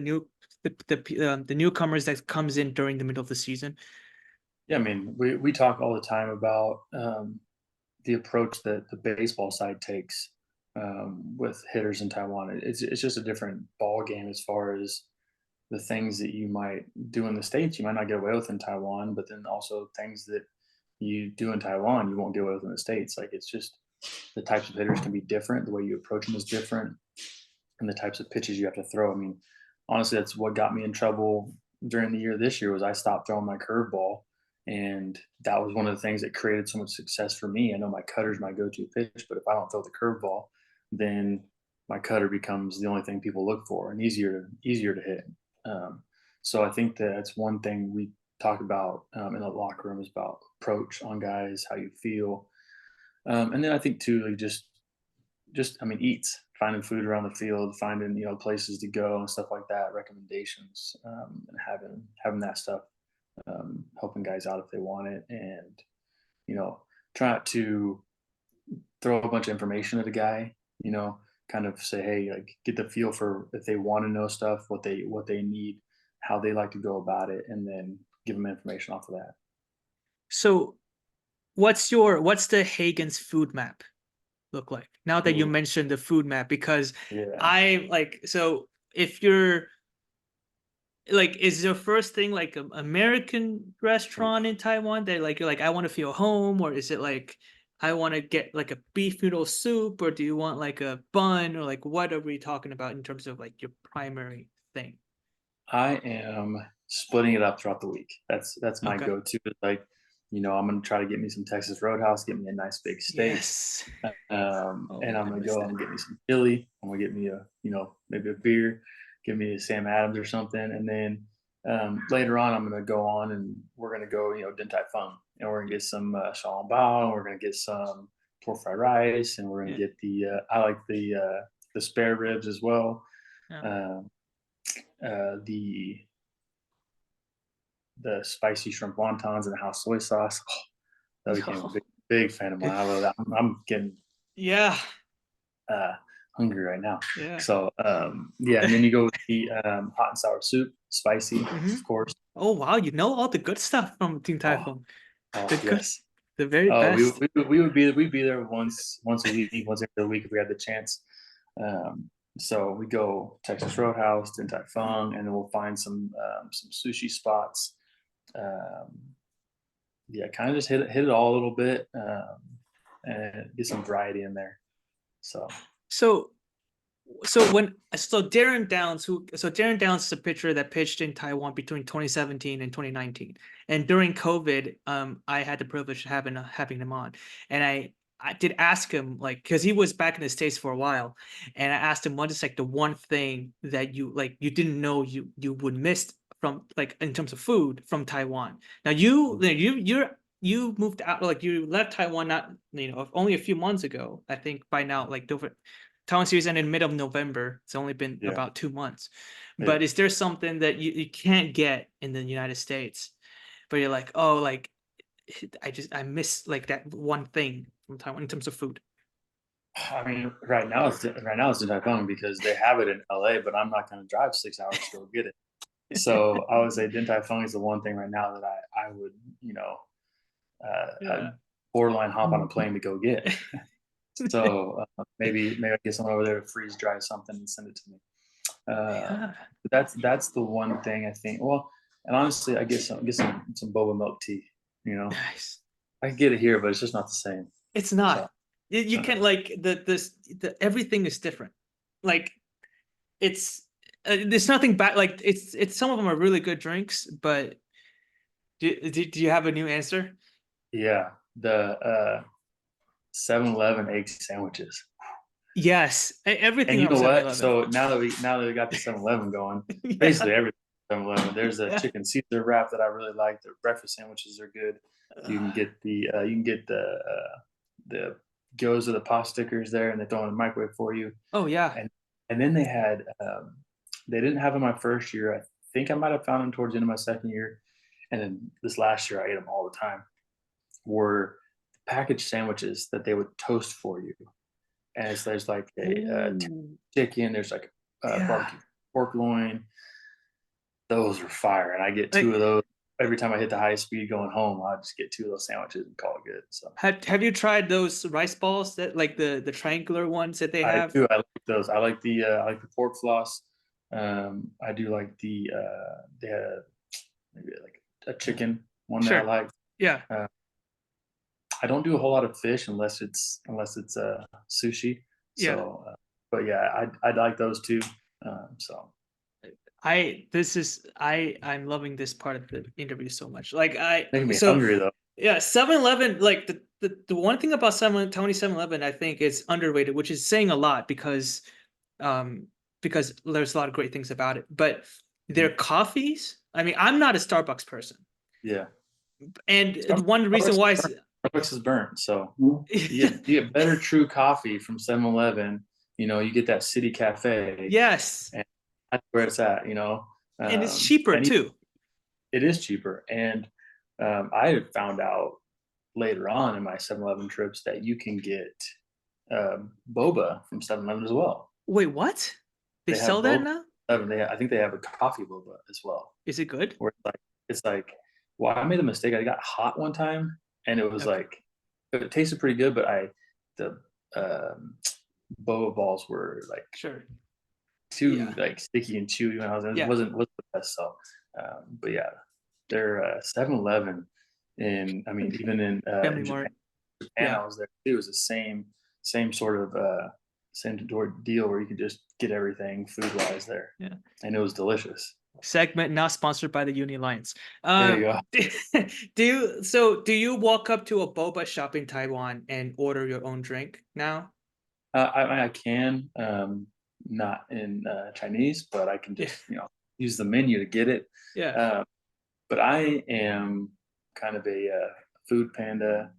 A: newcomers that comes in during the middle of the season?
B: yeah, I mean, we talk all the time about the approach that the baseball side takes with hitters in Taiwan. It's just a different ball game as far as the things that you might do in the States you might not get away with in Taiwan, but then also things that you do in Taiwan you won't get away with in the States. Like, it's just the types of hitters can be different, the way you approach them is different, and the types of pitches you have to throw. I mean, honestly, that's what got me in trouble during the year this year was I stopped throwing my curveball, and that was one of the things that created so much success for me. I know my cutter's my go-to pitch, but if I don't throw the curveball, then my cutter becomes the only thing people look for and easier to hit. Um, so I think that's one thing we talk about in the locker room is about approach on guys, how you feel, and then I think too, like just I mean, eats, finding food around the field, finding places to go and stuff like that, recommendations, and having that stuff, helping guys out if they want it, and you know, try to throw a bunch of information at a guy, kind of say, hey, like get the feel for if they want to know stuff, what they need, how they like to go about it, and then give them information off of that.
A: So what's the Hagens food map look like now that you
B: Ooh,
A: mentioned the food map? Because
B: yeah.
A: I like, so if you're like, is your first thing like an American restaurant in Taiwan that like you're like, I want to feel home, or is it like I want to get like a beef noodle soup, or do you want like a bun, or like what are we talking about in terms of like your primary thing?
B: I am splitting it up throughout the week. That's my
A: Okay.
B: go-to. Like, I'm gonna try to get me some Texas Roadhouse, get me a nice big steak,
A: Yes.
B: and
A: Oh,
B: I'm
A: I
B: gonna
A: missed
B: go
A: that.
B: and get me some chili. I'm gonna get me maybe a beer, give me a Sam Adams or something, and then later on I'm gonna go on and we're gonna go Din-Tai-Fung, and we're gonna get some Bao, and we're gonna get some pork fried rice, and we're gonna
A: Yeah.
B: get I like the spare ribs as well.
A: Yeah.
B: Um, the spicy shrimp wontons and the house soy sauce. Oh, that became a big fan of mine. I love that. I'm getting
A: Yeah.
B: uh, hungry right now.
A: Yeah.
B: So yeah, and then you go with the hot and sour soup, spicy,
A: Hmm.
B: of course.
A: Oh wow, you know all the good stuff from
B: Oh,
A: Din-Tai-Fung.
B: oh
A: The good,
B: yes.
A: the very
B: Oh,
A: best.
B: we'd be there once a week, once every week if we had the chance. So we go Texas Roadhouse, Din Tai Fung, and then we'll find some sushi spots. Um, yeah, kind of just hit it all a little bit, and get some variety in there. So
A: So Darren Downs is a pitcher that pitched in Taiwan between 2017 and 2019. And during COVID, I had the privilege of having him on. And I did ask him, like, because he was back in the States for a while, and I asked him what is like the one thing that you didn't know you would miss from, like, in terms of food from Taiwan. Now you moved out, like you left Taiwan not only a few months ago. I think by now, like, Taiwan series ended in mid of November. It's only been
B: yeah,
A: about 2 months.
B: yeah.
A: But is there something that you can't get in the United States, but you're like, oh, like I miss like that one thing from Taiwan in terms of food?
B: I mean, right now it's in Taiwan because they have it in LA, but I'm not going to drive 6 hours to go get it. So I would say Din Tai Fung is the one thing right now that I would I'd
A: Yeah.
B: borderline hop on a plane to go get. So maybe I get someone over there to freeze dry something and send it to me.
A: Yeah.
B: But that's the one thing I think. Well, and honestly, I get some boba milk tea. You know,
A: Nice.
B: I can get it here, but it's just not the same.
A: It's
B: So
A: not. You can like the everything is different. Like it's there's nothing bad. Like it's some of them are really good drinks, but do you have a new answer?
B: yeah, the 7-Eleven egg sandwiches.
A: Yes, everything
B: And you
A: from
B: know what?
A: 7-Eleven.
B: So now that we got the 7-Eleven going,
A: Yeah.
B: basically everything 7-Eleven. There's a
A: Yeah.
B: chicken Caesar wrap that I really like. Their breakfast sandwiches are good. You can get the gyoza, the pasta stickers there, and they throw in the microwave for you.
A: Oh yeah.
B: And then they had they didn't have them my first year. I think I might have found them towards the end of my second year, and then this last year I ate them all the time. Were packaged sandwiches that they would toast for you, and there's like a
A: Ooh,
B: chicken. There's like
A: yeah.
B: barbecue pork loin. Those are fire, and I get two of
A: Like,
B: those every time I hit the high speed going home. I just get two of those sandwiches and call it good. So
A: have you tried those rice balls that like the triangular ones that they
B: I
A: have?
B: do. I like those. I like the pork floss. I do like they had maybe like a chicken one that I
A: Sure.
B: like.
A: Yeah.
B: Uh, I don't do a whole lot of fish unless it's sushi.
A: Yeah.
B: So, but yeah, I like those too. So
A: I'm loving this part of the interview so much. Like
B: making me
A: so
B: hungry though.
A: yeah, 7-Eleven, like the one thing about 7-Eleven I think is underrated, which is saying a lot um because there's a lot of great things about it. But their
B: Mhm.
A: coffees, I mean, I'm not a Starbucks person.
B: Yeah,
A: And
B: Starbucks,
A: one reason why is
B: Starbucks is burnt. So you get better true coffee from 7-Eleven. You get that City Cafe,
A: yes,
B: and that's where it's at.
A: and it's cheaper
B: And
A: too.
B: it is cheaper. And I had found out later on in my 7-Eleven trips that you can get boba from 7-Eleven as well.
A: Wait, what? They
B: They have
A: sell that
B: boba.
A: now?
B: I think they have a coffee boba as well.
A: Is it good?
B: Where it's like, well, I made a mistake. I got hot one time, and it was
A: Okay,
B: like it tasted pretty good, but the um, boba balls were like
A: sure.
B: too
A: Yeah,
B: like sticky and chewy when I was in. It
A: yeah.
B: wasn't the best. So, but yeah, they're 7-Eleven in. I mean, even
A: Family
B: in
A: Mart.
B: Japan,
A: Yeah,
B: I was there. It was the same sort of deal where you could just get everything food wise there,
A: yeah.
B: and it was delicious.
A: Segment not sponsored by the Uni-Lions.
B: There you go.
A: Do you walk up to a boba shop in Taiwan and order your own drink now?
B: I can, not in Chinese, but I can
A: Yeah,
B: just use the menu to get it.
A: yeah.
B: Uh, but I am kind of a food panda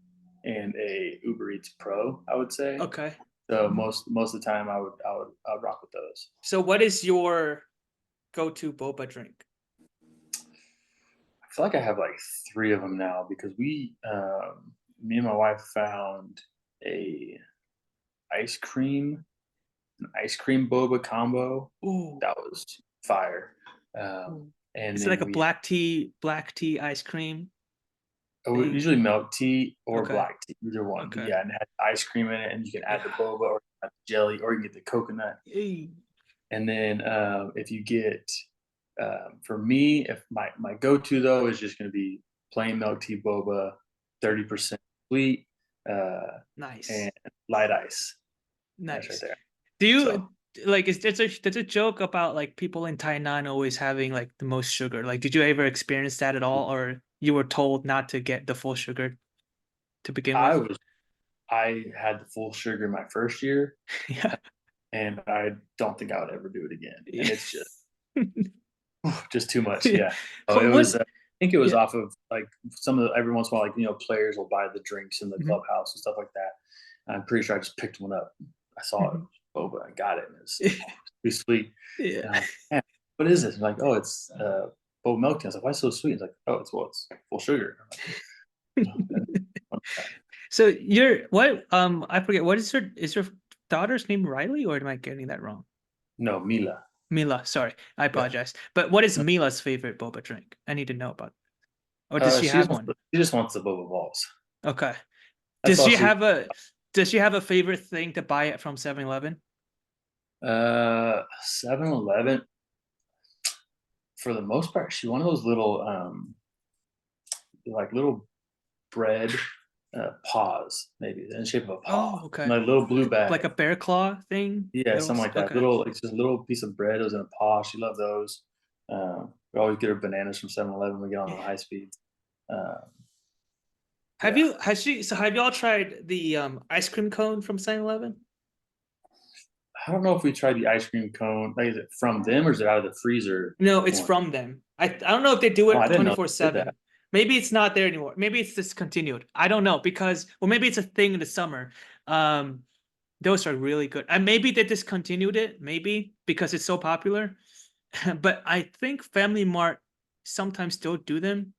B: and a Uber Eats pro, I would say.
A: Okay.
B: So most of the time, I would rock with those.
A: So what is your go-to boba drink?
B: I feel like I have like three of them now because me and my wife found a ice cream an ice cream boba combo
A: Ooh.
B: that was fire.
A: Ooh.
B: And
A: Is it like
B: then
A: a black tea ice cream thing?
B: usually milk tea or
A: Okay.
B: black tea, either one. But
A: Okay.
B: yeah, and it had ice cream in it, and you can add the
A: Yeah.
B: boba or add the jelly, or you can get the coconut.
A: Hey.
B: And then if you get, for me, if my go to though is just going to be plain milk tea boba, 30% sweet, uh,
A: Nice.
B: and light ice. That's right
A: Nice.
B: there.
A: Do
B: So
A: you like is there's a joke about like people in Tainan always having like the most sugar? Like did you ever experience that at all, or you were told not to get the full sugar to begin
B: I
A: with?
B: was I had the full sugar my first year,
A: Yeah.
B: and I don't think I would ever do it again. And
A: Yeah.
B: it's just too much. Yeah. So it
A: What?
B: was. I think it was
A: Yeah.
B: off of like some of the, every once in a while, like players will buy the drinks in the
A: Mhm.
B: clubhouse and stuff like that. I'm pretty sure I just picked one up. I saw it,
A: Mhm.
B: boba, I got it, and it's pretty sweet.
A: Yeah.
B: And I'm like, man, what is this? And like, oh, it's boba milk tea. I was like, why is it so sweet? It's like, oh, it's full sugar. I'm like, okay.
A: So you're what? I forget. What is your daughter's name Riley, or am I getting that wrong?
B: No, Mila.
A: Mila. Sorry, I
B: Yeah.
A: apologize. But what is
B: No,
A: Mila's favorite boba drink? I need to know about. Or does she have one?
B: she just wants the boba balls.
A: Okay.
B: That's
A: Does
B: all
A: she
B: she.
A: have a does she have a favorite thing to buy it from 7-Eleven?
B: 7-Eleven, for the most part, she one of those little like little bread paws, maybe in the shape of a
A: Oh,
B: paw,
A: okay.
B: like little blue
A: Like
B: bag.
A: a bear claw thing?
B: Yeah, something like that.
A: Okay.
B: Little, it's just a little piece of bread. It was in a paw. She loved those. We always get her bananas from 7-Eleven. We get on the
A: Yeah.
B: high speeds. Um,
A: Have
B: yeah,
A: you has she so have y'all tried the ice cream cone from 7-Eleven?
B: I don't know if we tried the ice cream cone. Like, is it from them or is it out of the freezer
A: No, it's
B: one?
A: from them. I don't know if they do
B: Oh, I
A: it
B: didn't know they did
A: 24/7.
B: that.
A: Maybe it's not there anymore. Maybe it's discontinued. I don't know because, well, maybe it's a thing in the summer. Those are really good. And maybe they discontinued it, maybe because it's so popular. But I think Family Mart sometimes still do them.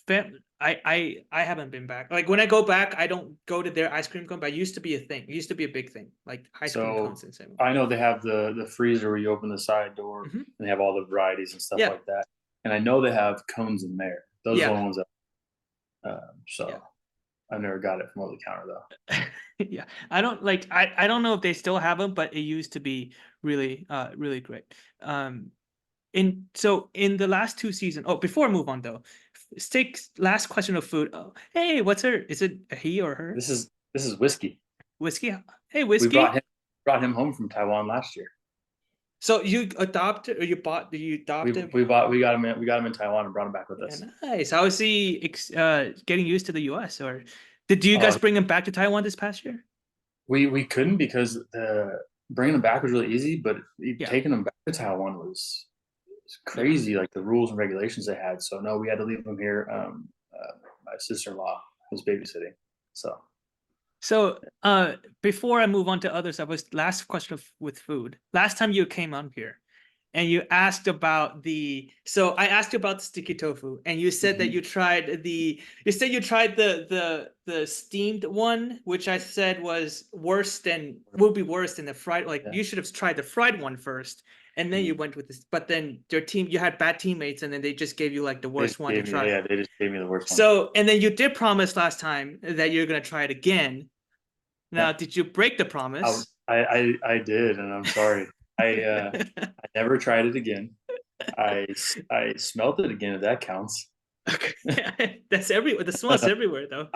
A: I haven't been back. Like when I go back, I don't go to their ice cream cone, but it used to be a thing. It used to be a big thing, like ice cream
B: So
A: cones and same.
B: I know they have the freezer where you open the side door
A: Mhm.
B: and they have all the varieties and stuff
A: Yeah,
B: like that. And I know they have cones in there. Those are the
A: yeah,
B: ones that.
A: yeah.
B: So I never got it from over the counter though.
A: Yeah, I don't like. I don't know if they still have them, but it used to be really great. Um, in the last two seasons. Oh, before I move on though, Steak's last question of food. Oh, hey, what's her? Is it a he or her?
B: This is whiskey.
A: Whiskey. Hey,
B: We
A: whiskey.
B: brought him home from Taiwan last year.
A: So you adopted or you bought? You
B: We
A: adopted?
B: we got him in Taiwan and brought him back with
A: Yeah,
B: us.
A: nice. How is he getting used to the U.S. or did you guys
B: Uh,
A: bring him back to Taiwan this past year?
B: we couldn't because bringing him back was really easy, but
A: Yeah.
B: taking him back to Taiwan was
A: Yeah.
B: crazy. Like the rules and regulations they had. So no, we had to leave him here. My sister-in-law was babysitting. So
A: So, before I move on to other stuff, was last question with food. Last time you came on here, and you asked about so I asked you about the sticky tofu, and you said that
B: Mhm.
A: you tried the steamed one, which I said would be worse than the fried. Like
B: Yeah,
A: you should have tried the fried one first, and then you
B: mhm.
A: went with this. But then you had bad teammates, and then they just gave you like the
B: They
A: worst
B: just
A: one to
B: gave me
A: try.
B: yeah, they just gave me the worst one.
A: So, and then you did promise last time that you're gonna try it again.
B: Yeah,
A: Now, did you break the promise?
B: I did, and I'm sorry. I never tried it again. I smelt it again, if that counts.
A: Okay. That's everywhere. The smell is everywhere, though.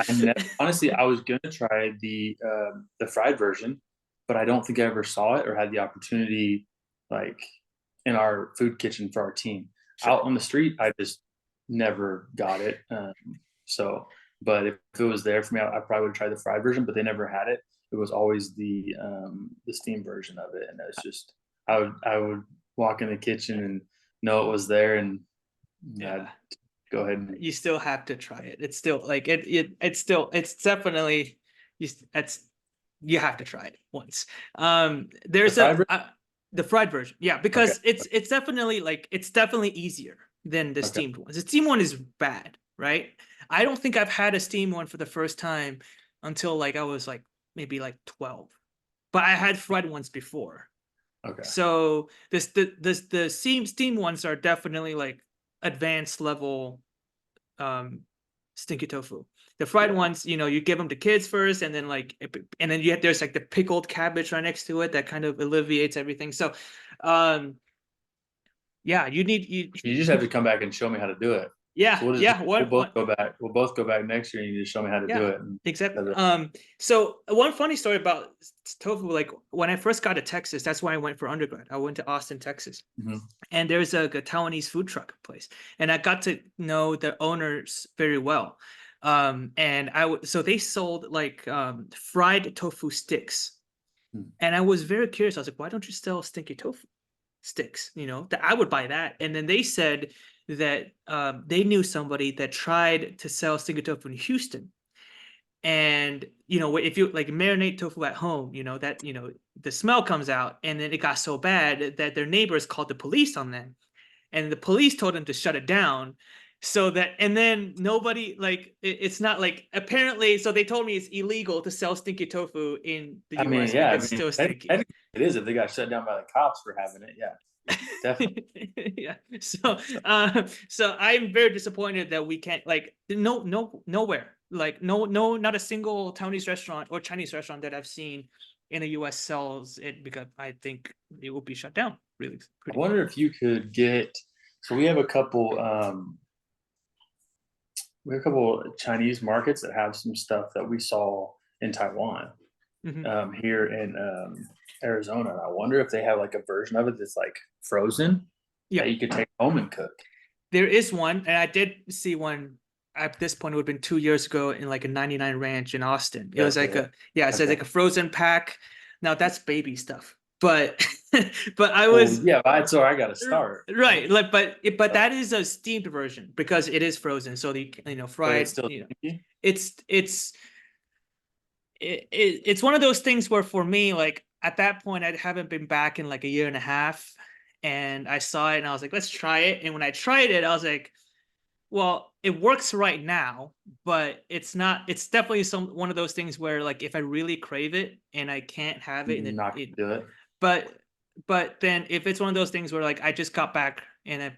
B: Honestly, I was gonna try the fried version, but I don't think I ever saw it or had the opportunity, like, in our food kitchen for our team.
A: Sure.
B: Out on the street, I just never got it, so but if it was there for me, I probably would've tried the fried version, but they never had it. It was always the steamed version of it, and it's just I would walk in the kitchen and know it was there, and I'd
A: Yeah.
B: go ahead and
A: You still have to try it. It's still like it's definitely it's you have to try it once.
B: the
A: There's
B: fried version?
A: the fried version. Yeah,
B: Okay,
A: because it's definitely easier than the
B: okay.
A: steamed one. The steamed one is bad, right? I don't think I've had a steamed one for the first time until like I was like maybe like 12. But I had fried ones before.
B: Okay.
A: So the steam ones are definitely like advanced level stinky tofu. The fried
B: Yeah.
A: ones, you give them to kids first, and then and then there's like the pickled cabbage right next to it that kind of alleviates everything. So, yeah,
B: You just have to come back and show me how to do it.
A: yeah,
B: So
A: yeah,
B: we'll
A: one
B: both go back. We'll both go back next year and you just show me how to do
A: yeah,
B: it. And
A: exactly.
B: that's it.
A: So one funny story about tofu, like when I first got to Texas, that's why I went for undergrad. I went to Austin, Texas.
B: Mhm.
A: And there's a Taiwanese food truck place, and I got to know the owners very well. And so they sold like fried tofu sticks,
B: Mm.
A: and I was very curious. I was like, why don't you sell stinky tofu sticks? That I would buy that. And then they said that they knew somebody that tried to sell stinky tofu in Houston, and if you like marinate tofu at home, the smell comes out, and then it got so bad that their neighbors called the police on them, and the police told him to shut it down. And then nobody, like, it's not like, apparently, so they told me it's illegal to sell stinky tofu in the
B: I mean,
A: US,
B: yeah,
A: but
B: I
A: it's
B: mean,
A: still stinky.
B: technically it is if they got shut down by the cops for having it. Yeah, definitely.
A: Yeah, so I'm very disappointed that we can't, like, nowhere, like, no, not a single Taiwanese restaurant or Chinese restaurant that I've seen in the US sells it, because I think it will be shut down really
B: I
A: pretty quick.
B: wonder if you could get. So we have a couple Chinese markets that have some stuff that we saw in Taiwan,
A: Mhm.
B: here in Arizona. And I wonder if they have like a version of it that's like frozen
A: Yeah.
B: that you could take home and cook.
A: There is one, and I did see one at this point. It would have been 2 years ago in like a 99 Ranch in Austin. It was
B: That's
A: like
B: it.
A: it says
B: Okay.
A: like a frozen pack. Now that's baby stuff. but but I
B: Well,
A: was
B: yeah, that's where I got to start.
A: right, like, but
B: So,
A: that is a steamed version because it is frozen, so
B: but it's
A: fried,
B: still sticky.
A: it's it's one of those things where for me, like at that point, I haven't been back in like a year and a half, and I saw it and I was like, let's try it. And when I tried it, I was like, well, it works right now, but it's not. It's definitely one of those things where like if I really crave it and I can't have it, and
B: Not
A: it
B: gonna do it.
A: but then if it's one of those things where like I just got back and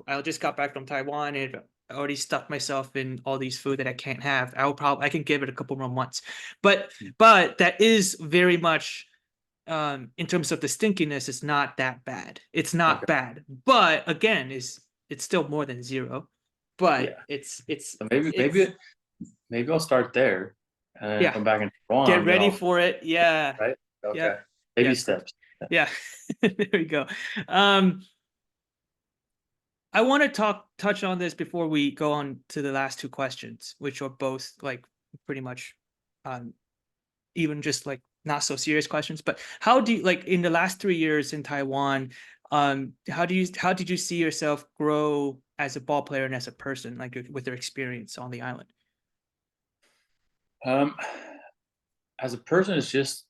A: I just got back from Taiwan and I already stuffed myself in all these food that I can't have, I can give it a couple more months. But that is very much in terms of the stinkiness, it's not that bad. It's not
B: Okay.
A: bad. But again, it's still more than zero. But
B: Yeah.
A: it's
B: So
A: it's
B: maybe I'll start there and then
A: yeah.
B: come back in
A: Get
B: Taiwan, then
A: ready
B: I'll
A: for it. Yeah.
B: right. Okay.
A: Yep.
B: Baby
A: Yeah.
B: steps.
A: Yeah. There we go. Um, I want to touch on this before we go on to the last two questions, which are both like pretty much um even just like not so serious questions. But how do you like in the last 3 years in Taiwan, how did you see yourself grow as a ball player and as a person, like with your experience on the island?
B: Um, as a person, it's just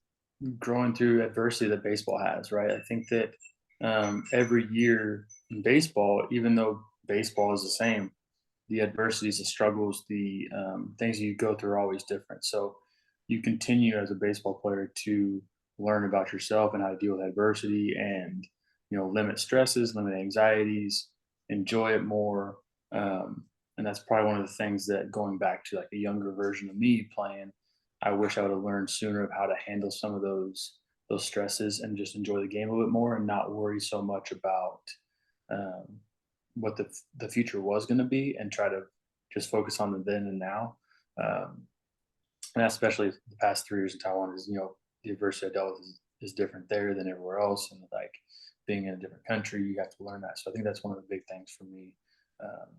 B: growing through adversity that baseball has, right? I think that every year in baseball, even though baseball is the same, the adversities, the struggles, the things you go through are always different. So you continue as a baseball player to learn about yourself and how to deal with adversity and limit stresses, limit anxieties, enjoy it more. And that's probably one of the things that going back to like a younger version of me playing, I wish I would have learned sooner of how to handle some of those stresses and just enjoy the game a little bit more and not worry so much about um, what the future was going to be and try to just focus on the then and now. Um, and especially the past 3 years in Taiwan is the adversity I dealt with is different there than everywhere else, and like being in a different country, you have to learn that. So I think that's one of the big things for me um,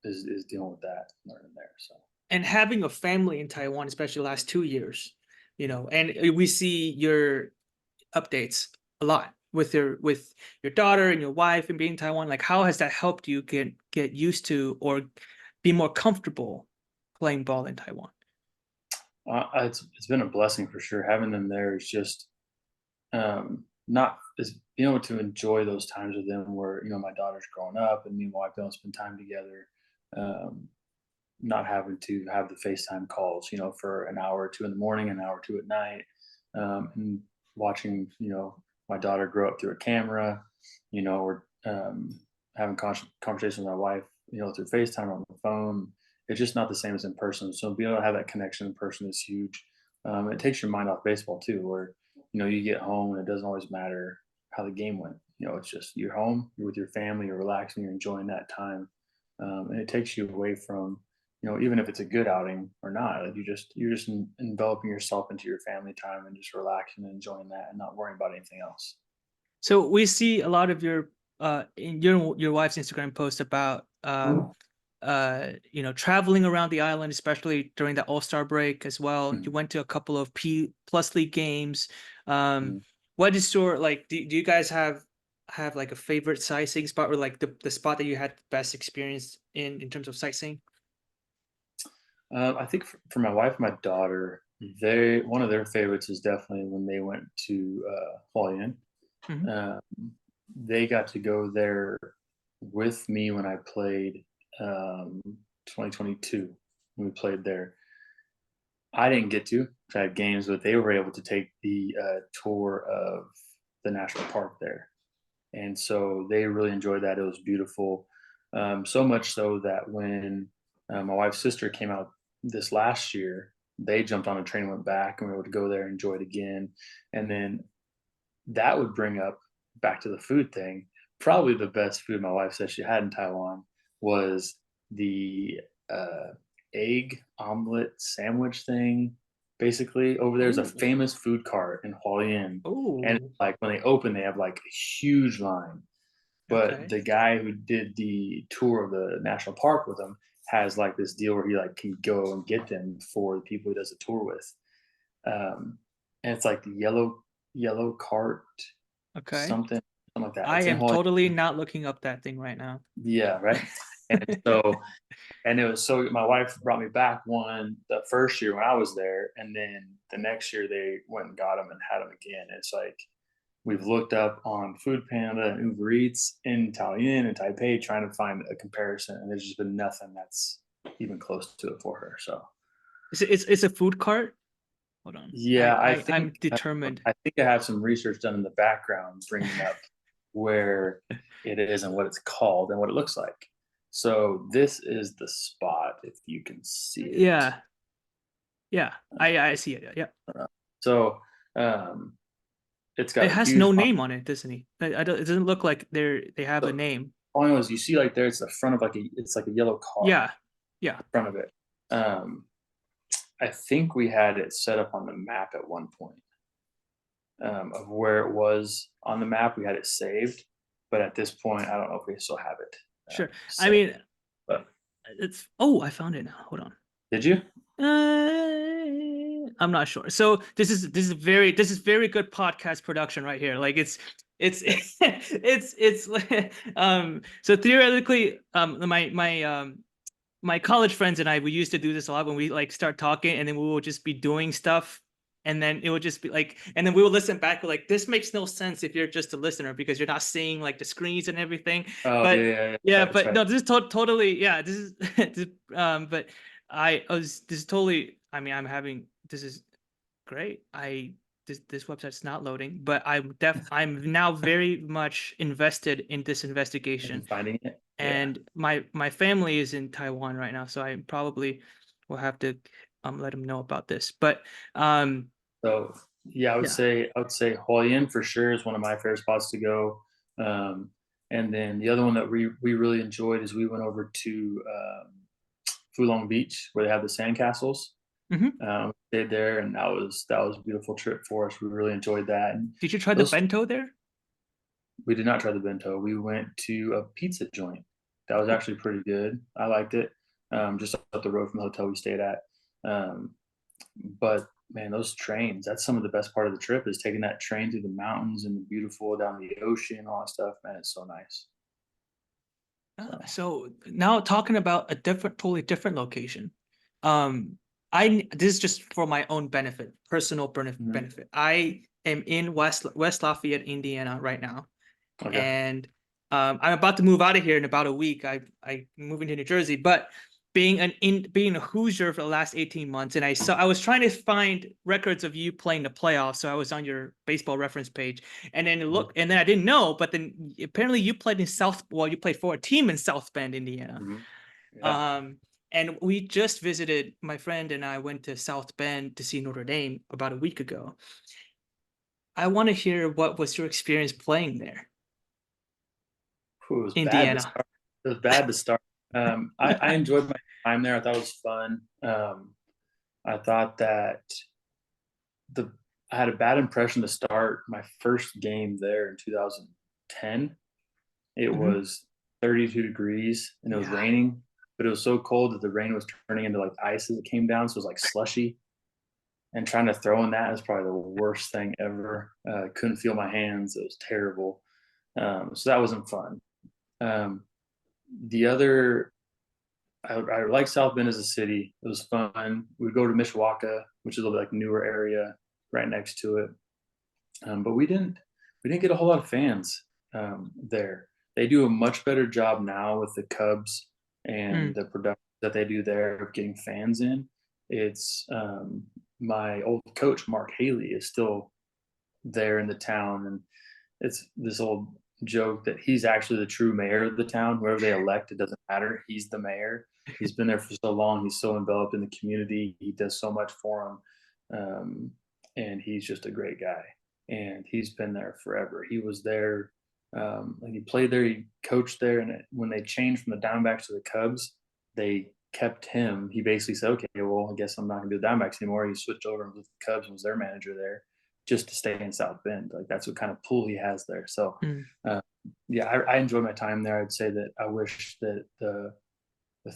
B: is dealing with that, learning there. So
A: And having a family in Taiwan, especially the last 2 years, and we see your updates a lot with your daughter and your wife and being in Taiwan. Like, how has that helped you get used to or be more comfortable playing ball in Taiwan?
B: it's been a blessing for sure. Having them there is just not is being able to enjoy those times with them where my daughter's growing up and me and my wife don't spend time together. Um, Not having to have the FaceTime calls, for an hour or two in the morning, an hour or two at night, and watching, my daughter grow up through a camera, or having conversations with my wife, through FaceTime or on the phone. It's just not the same as in person. So being able to have that connection in person is huge. It takes your mind off baseball too, where you get home and it doesn't always matter how the game went. It's just you're home, you're with your family, you're relaxing, you're enjoying that time, and it takes you away from even if it's a good outing or not, like you're just enveloping yourself into your family time and just relaxing and enjoying that and not worrying about anything else.
A: So we see a lot of your in your wife's Instagram post about traveling around the island, especially during the All-Star break as well. You
B: Mhm,
A: went to a couple of P Plus League games. Um,
B: mhm.
A: what is your like? Do you guys have like a favorite sightseeing spot or like the spot that you had the best experience in terms of sightseeing?
B: I think for my wife, and my daughter, they one of their favorites is definitely when they went to Hualien.
A: Hmm.
B: Um, they got to go there with me when I played 2022 when we played there. I didn't get to. I had games, but they were able to take the tour of the national park there, and so they really enjoyed that. It was beautiful, so much so that when my wife's sister came out this last year, they jumped on a train, and went back, and we were able to go there and enjoy it again. And then that would bring up back to the food thing. Probably the best food my wife said she had in Taiwan was the uh, egg omelet sandwich thing. Basically, over there's a
A: Oh,
B: famous food cart in Hualien, and
A: oh,
B: like when they open, they have like a huge line. But
A: okay.
B: the guy who did the tour of the national park with them has like this deal where he like can go and get them for the people he does the tour with. Um, and it's like the yellow cart,
A: Okay.
B: something like that.
A: I
B: It's in
A: am
B: Hawaii.
A: totally not looking up that thing right now.
B: Yeah, right. And and it was so my wife brought me back one the first year when I was there, and then the next year they went and got them and had them again. It's like we've looked up on Food Panda and Uber Eats in Italian and Taipei trying to find a comparison, and there's just been nothing that's even close to it for her. So
A: It's a food cart. Hold on.
B: yeah,
A: I'm determined.
B: I think I have some research done in the background bringing up where it is and what it's called and what it looks like. So this is the spot if you can see it.
A: Yeah. Yeah. I see it. Yeah.
B: So um, it's got
A: It
B: a
A: has
B: huge.
A: no name on it, doesn't he? I don't. It doesn't look like they have a
B: So
A: name.
B: all I know is you see like there, it's the front of it's like a yellow car
A: Yeah. Yeah.
B: in front of it. Um, I think we had it set up on the map at one point of where it was on the map. We had it saved, but at this point, I don't know if we still have it
A: Sure. I
B: saved.
A: mean,
B: But
A: it's. Oh, I found it now. Hold on.
B: did you?
A: I'm not sure. So this is very good podcast production right here. Like it's so theoretically my college friends and I, we used to do this a lot when we like start talking, and then we will just be doing stuff, and then it would just be like, and then we will listen back like, this makes no sense if you're just a listener because you're not seeing like the screens and everything.
B: Oh yeah,
A: But
B: yeah, yeah.
A: yeah,
B: That's
A: but
B: right.
A: no, this is totally, yeah, this is but this is totally, I mean, this is great. This website's not loading, but I'm now very much invested in this investigation,
B: And finding it. Yeah.
A: and my family is in Taiwan right now, so I probably will have to let them know about this. But um
B: So yeah,
A: yeah.
B: I would say Hualien for sure is one of my favorite spots to go. Um, and then the other one that we really enjoyed is we went over to Fulong Beach where they have the sandcastles.
A: Hmm.
B: Stayed there, and that was a beautiful trip for us. We really enjoyed that. And
A: Did you try the
B: those
A: bento there?
B: we did not try the bento. We went to a pizza joint. That was
A: Oh,
B: actually pretty good. I liked it. Just up the road from the hotel we stayed at. Um, but man, those trains, that's some of the best part of the trip is taking that train through the mountains and the beautiful down the ocean, all that stuff. Man, it's so nice. So
A: so now talking about a totally different location. Um, this is just for my own benefit, personal
B: mhm.
A: benefit. I am in West Lafayette, Indiana right now,
B: Okay.
A: and I'm about to move out of here in about a week. I'm moving to New Jersey, but being a Hoosier for the last 18 months, and I was trying to find records of you playing the playoffs. So I was on your baseball reference page, and then
B: Mhm.
A: and then I didn't know, but then apparently you played in you played for a team in South Bend, Indiana.
B: Mhm. Yeah.
A: Um, and we just visited, my friend and I went to South Bend to see Notre Dame about a week ago. I want to hear what was your experience playing there,
B: It was bad to
A: Indiana.
B: start. It was bad to start. I enjoyed my time there. I thought it was fun. I thought that the I had a bad impression to start my first game there in 2010. It
A: Mhm.
B: was 32 degrees and it was
A: Yeah.
B: raining, but it was so cold that the rain was turning into like ice as it came down. So it was like slushy. And trying to throw in that is probably the worst thing ever. Couldn't feel my hands. It was terrible. So that wasn't fun. Um, the other, I like South Bend as a city. It was fun. We'd go to Mishawaka, which is a little bit like newer area right next to it. But we didn't get a whole lot of fans there. They do a much better job now with the Cubs and
A: Mm,
B: the production that they do there of getting fans in. It's my old coach Mark Haley is still there in the town, and it's this old joke that he's actually the true mayor of the town. Whoever they elect, it doesn't matter. He's the mayor. He's been there for so long. He's so enveloped in the community. He does so much for them, and he's just a great guy. And he's been there forever. He was there. Like he played there. He coached there. And when they changed from the Diamondbacks to the Cubs, they kept him. He basically said, "Okay, well, I guess I'm not going to do the Diamondbacks anymore." He switched over with the Cubs and was their manager there just to stay in South Bend. Like that's what kind of pull he has there. So,
A: mm.
B: uh, yeah, I enjoy my time there. I'd say that I wish that the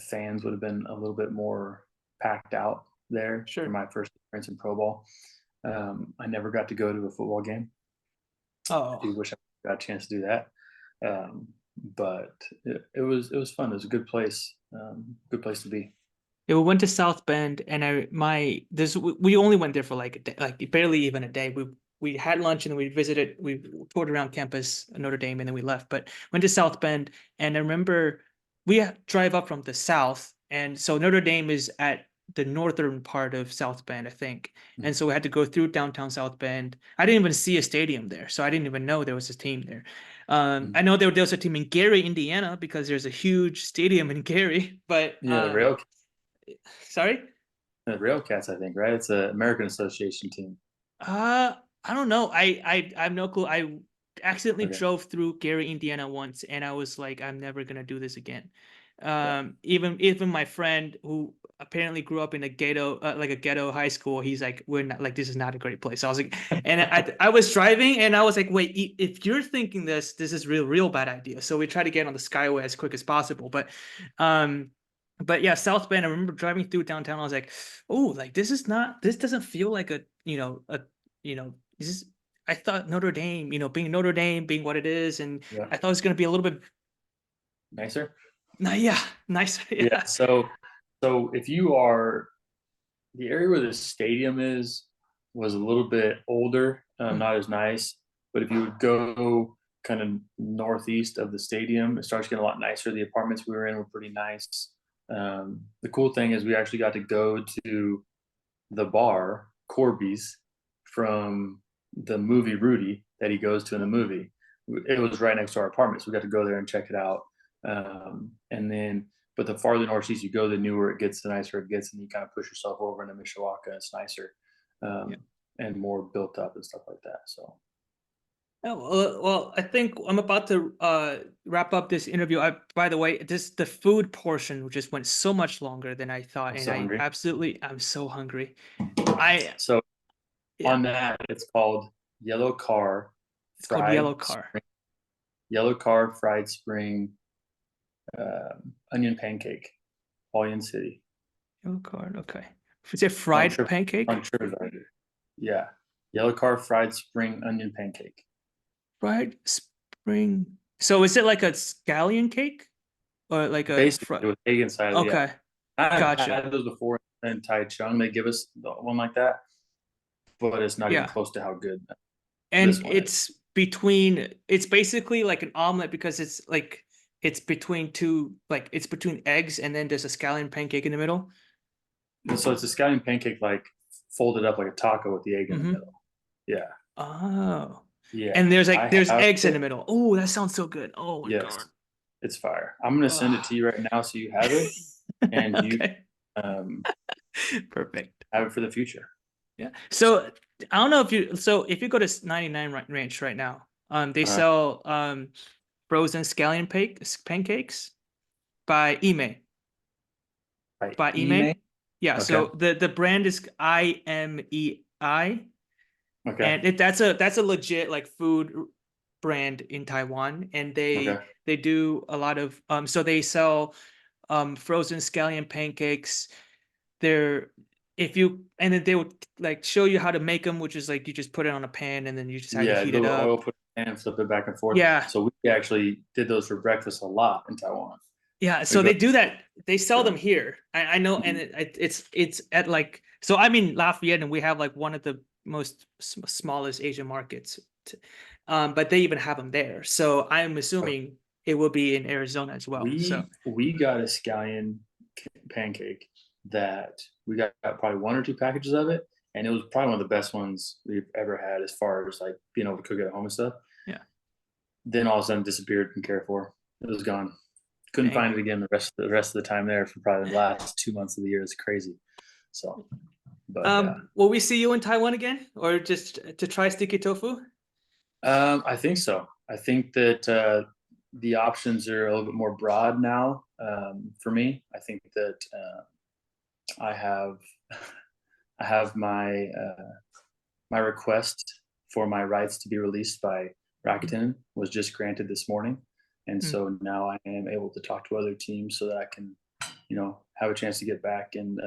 B: fans would have been a little bit more packed out there for
A: Sure.
B: my first experience in pro ball. I never got to go to a football game. I
A: Oh,
B: do wish I got a chance to do that. But it was fun. It was a good place to be.
A: yeah, we went to South Bend, and we only went there for like a day, like barely even a day. We had lunch and then we toured around campus Notre Dame, and then we left. But went to South Bend, and I remember drive up from the south, and so Notre Dame is at the northern part of South Bend, I think. And so we had to go through downtown South Bend. I didn't even see a stadium there, so I didn't even know there was a team there. I know there was a team in Gary, Indiana, because there's a huge stadium in Gary, but
B: Yeah,
A: sorry.
B: the Railcats, I think, right? It's an American Association team.
A: I don't know. I have no clue. I accidentally
B: Okay.
A: drove through Gary, Indiana once, and I was like, I'm never gonna do this again.
B: Yeah.
A: Even my friend who apparently grew up in a ghetto, like a ghetto high school, he's like, we're not like this is not a great place. So I was like, and I was driving, and I was like, wait, if you're thinking this is real bad idea. So we try to get on the Skyway as quick as possible, um. But yeah, South Bend. I remember driving through downtown. I was like, "Oh, like this is not. This doesn't feel like this is I thought Notre Dame, being Notre Dame, being what it is, and
B: Yeah.
A: I thought it was gonna be a little bit
B: Nicer.
A: yeah, nice.
B: Yeah.
A: Yeah.
B: So if you are the area where the stadium was a little bit older,
A: Mm,
B: not as nice. But if you would go kind of northeast of the stadium, it starts getting a lot nicer. The apartments we were in were pretty nice. The cool thing is we actually got to go to the bar Corby's from the movie Rudy that he goes to in the movie. It was right next to our apartment, so we got to go there and check it out. And then, but the farther northeast you go, the newer it gets, the nicer it gets, and you kind of push yourself over into Mishawaka. It's nicer
A: yeah.
B: and more built up and stuff like that. So
A: Oh, well, I think I'm about to wrap up this interview. By the way, the food portion just went so much longer than I thought,
B: I'm
A: and
B: so hungry.
A: I'm so hungry. I
B: So
A: Yeah,
B: on that, it's called Yellow Car
A: it's called Yellow
B: Fried
A: Car.
B: Spring, Yellow Car Fried Spring Onion Pancake, Paulian City.
A: Yellow Car. Okay. Is it
B: On
A: fried
B: Trip on
A: pancake?
B: TripAdvisor. Yeah. Yellow Car Fried Spring Onion Pancake.
A: Fried spring. So is it like a scallion cake or like a
B: Basically with egg inside, yeah.
A: Okay,
B: I've
A: gotcha.
B: had those before in Tai-Chung. They give us one like that, but it's not even
A: Yeah,
B: close to how good
A: and
B: this one is.
A: it's basically like an omelet because it's between two, like it's between eggs, and then there's a scallion pancake in the middle.
B: And so it's a scallion pancake like folded up like a taco with the egg in the
A: Mm-hmm.
B: middle. Yeah.
A: Oh,
B: Yeah.
A: and
B: I
A: there's
B: have
A: eggs in the
B: it.
A: middle. Oh, that sounds so good. Oh my God.
B: Yes. It's fire. I'm gonna send it
A: Oh.
B: to you right now so you have it and you
A: Okay,
B: um
A: perfect.
B: have it for the future.
A: Yeah. So I don't know if you go to 99 Ranch right now, they
B: Uh-huh.
A: sell frozen scallion pancakes by Ime.
B: By
A: By
B: email.
A: Ime. Yeah,
B: Okay.
A: so the brand is IMEI,
B: Okay.
A: and that's a legit like food brand in Taiwan, and
B: Okay.
A: they do a lot of so they sell frozen scallion pancakes. They're if you and then they would like show you how to make them, which is like you just put it on a pan and then you just have to
B: Yeah,
A: heat it
B: little oil,
A: up.
B: put it in and flip it back and forth.
A: Yeah,
B: So we actually did those for breakfast a lot in Taiwan.
A: yeah.
B: We
A: So
B: go.
A: they do that. They sell them
B: Yeah.
A: here. I know, and
B: Mhm.
A: it's at like so. I'm in Lafayette, and we have like one of the most smallest Asian markets. But they even have them there. So I'm assuming it will be in Arizona as well. So
B: We got a scallion pancake that we got probably one or two packages of it, and it was probably one of the best ones we've ever had as far as like being able to cook it at home and stuff.
A: yeah,
B: Then all of a sudden disappeared from Carrefour. It was gone. Couldn't
A: dang.
B: find it again the rest of the time there for probably the last 2 months of the year. It's crazy. So, but yeah,
A: Will we see you in Taiwan again, or just to try sticky tofu?
B: I think so. I think that the options are a little bit more broad now for me. I think that I have I have my request for my rights to be released by Rakuten was just granted this morning, and
A: Mm.
B: so now I am able to talk to other teams so that I can, have a chance to get back and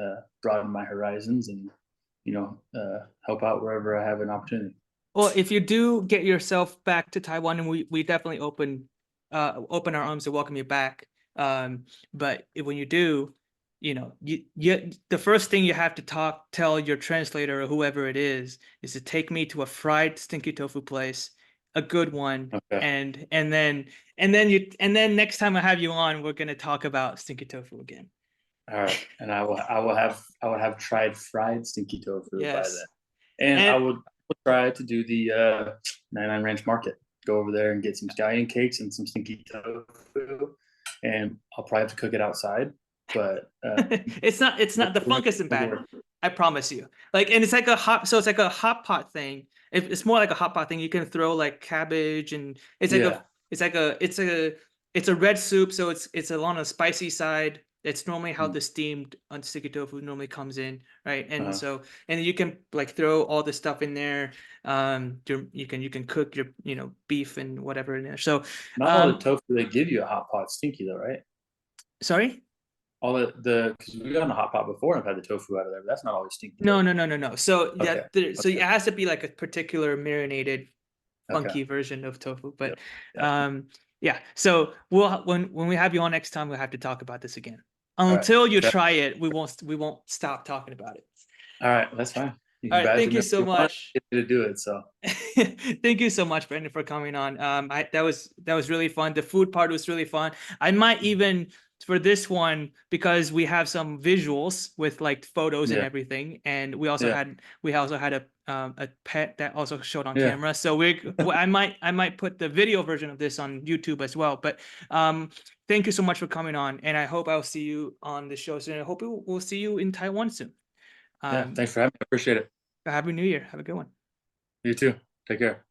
B: broaden my horizons and help out wherever I have an opportunity.
A: Well, if you do get yourself back to Taiwan, and we definitely open our arms to welcome you back. But when you do, the first thing you have to tell your translator or whoever it is to take me to a fried stinky tofu place, a good one.
B: Okay.
A: And then next time I have you on, we're gonna talk about stinky tofu again.
B: All right, and I will have tried fried stinky tofu by
A: Yes.
B: then, and I would try to do the 99 Ranch Market. Go over there and get some scallion cakes and some stinky tofu, and I'll probably have to cook it outside. But
A: it's not the funk isn't bad. I promise you. Like, and it's like a hot pot thing. It's more like a hot pot thing. You can throw like cabbage, and it's a red soup, so it's along the spicy side. It's normally how the steamed sticky tofu normally comes in, right? And so, and you can like throw all the stuff in there. You can cook your beef and whatever in there. So
B: not all the tofu they give you a hot pot stinky though, right?
A: Sorry.
B: All because we've gone to hot pot before and I've had the tofu out of there, but that's not always stinky.
A: No. So
B: okay.
A: So it has to be like a particular marinated, funky version of tofu. But yeah. So when we have you on next time, we'll have to talk about this again. Until you try it, we won't stop talking about it.
B: All right, that's fine.
A: All right, thank you so much.
B: To do it, so
A: thank you so much, Bradin, for coming on. That was really fun. The food part was really fun. I might even for this one, because we have some visuals with like photos and everything, and we also had a pet that also showed on camera. So I might put the video version of this on YouTube as well. But thank you so much for coming on, and I hope I'll see you on the show soon. I hope we'll see you in Taiwan soon.
B: Thanks for having me. I appreciate it.
A: Happy New Year. Have a good one.
B: You too. Take care.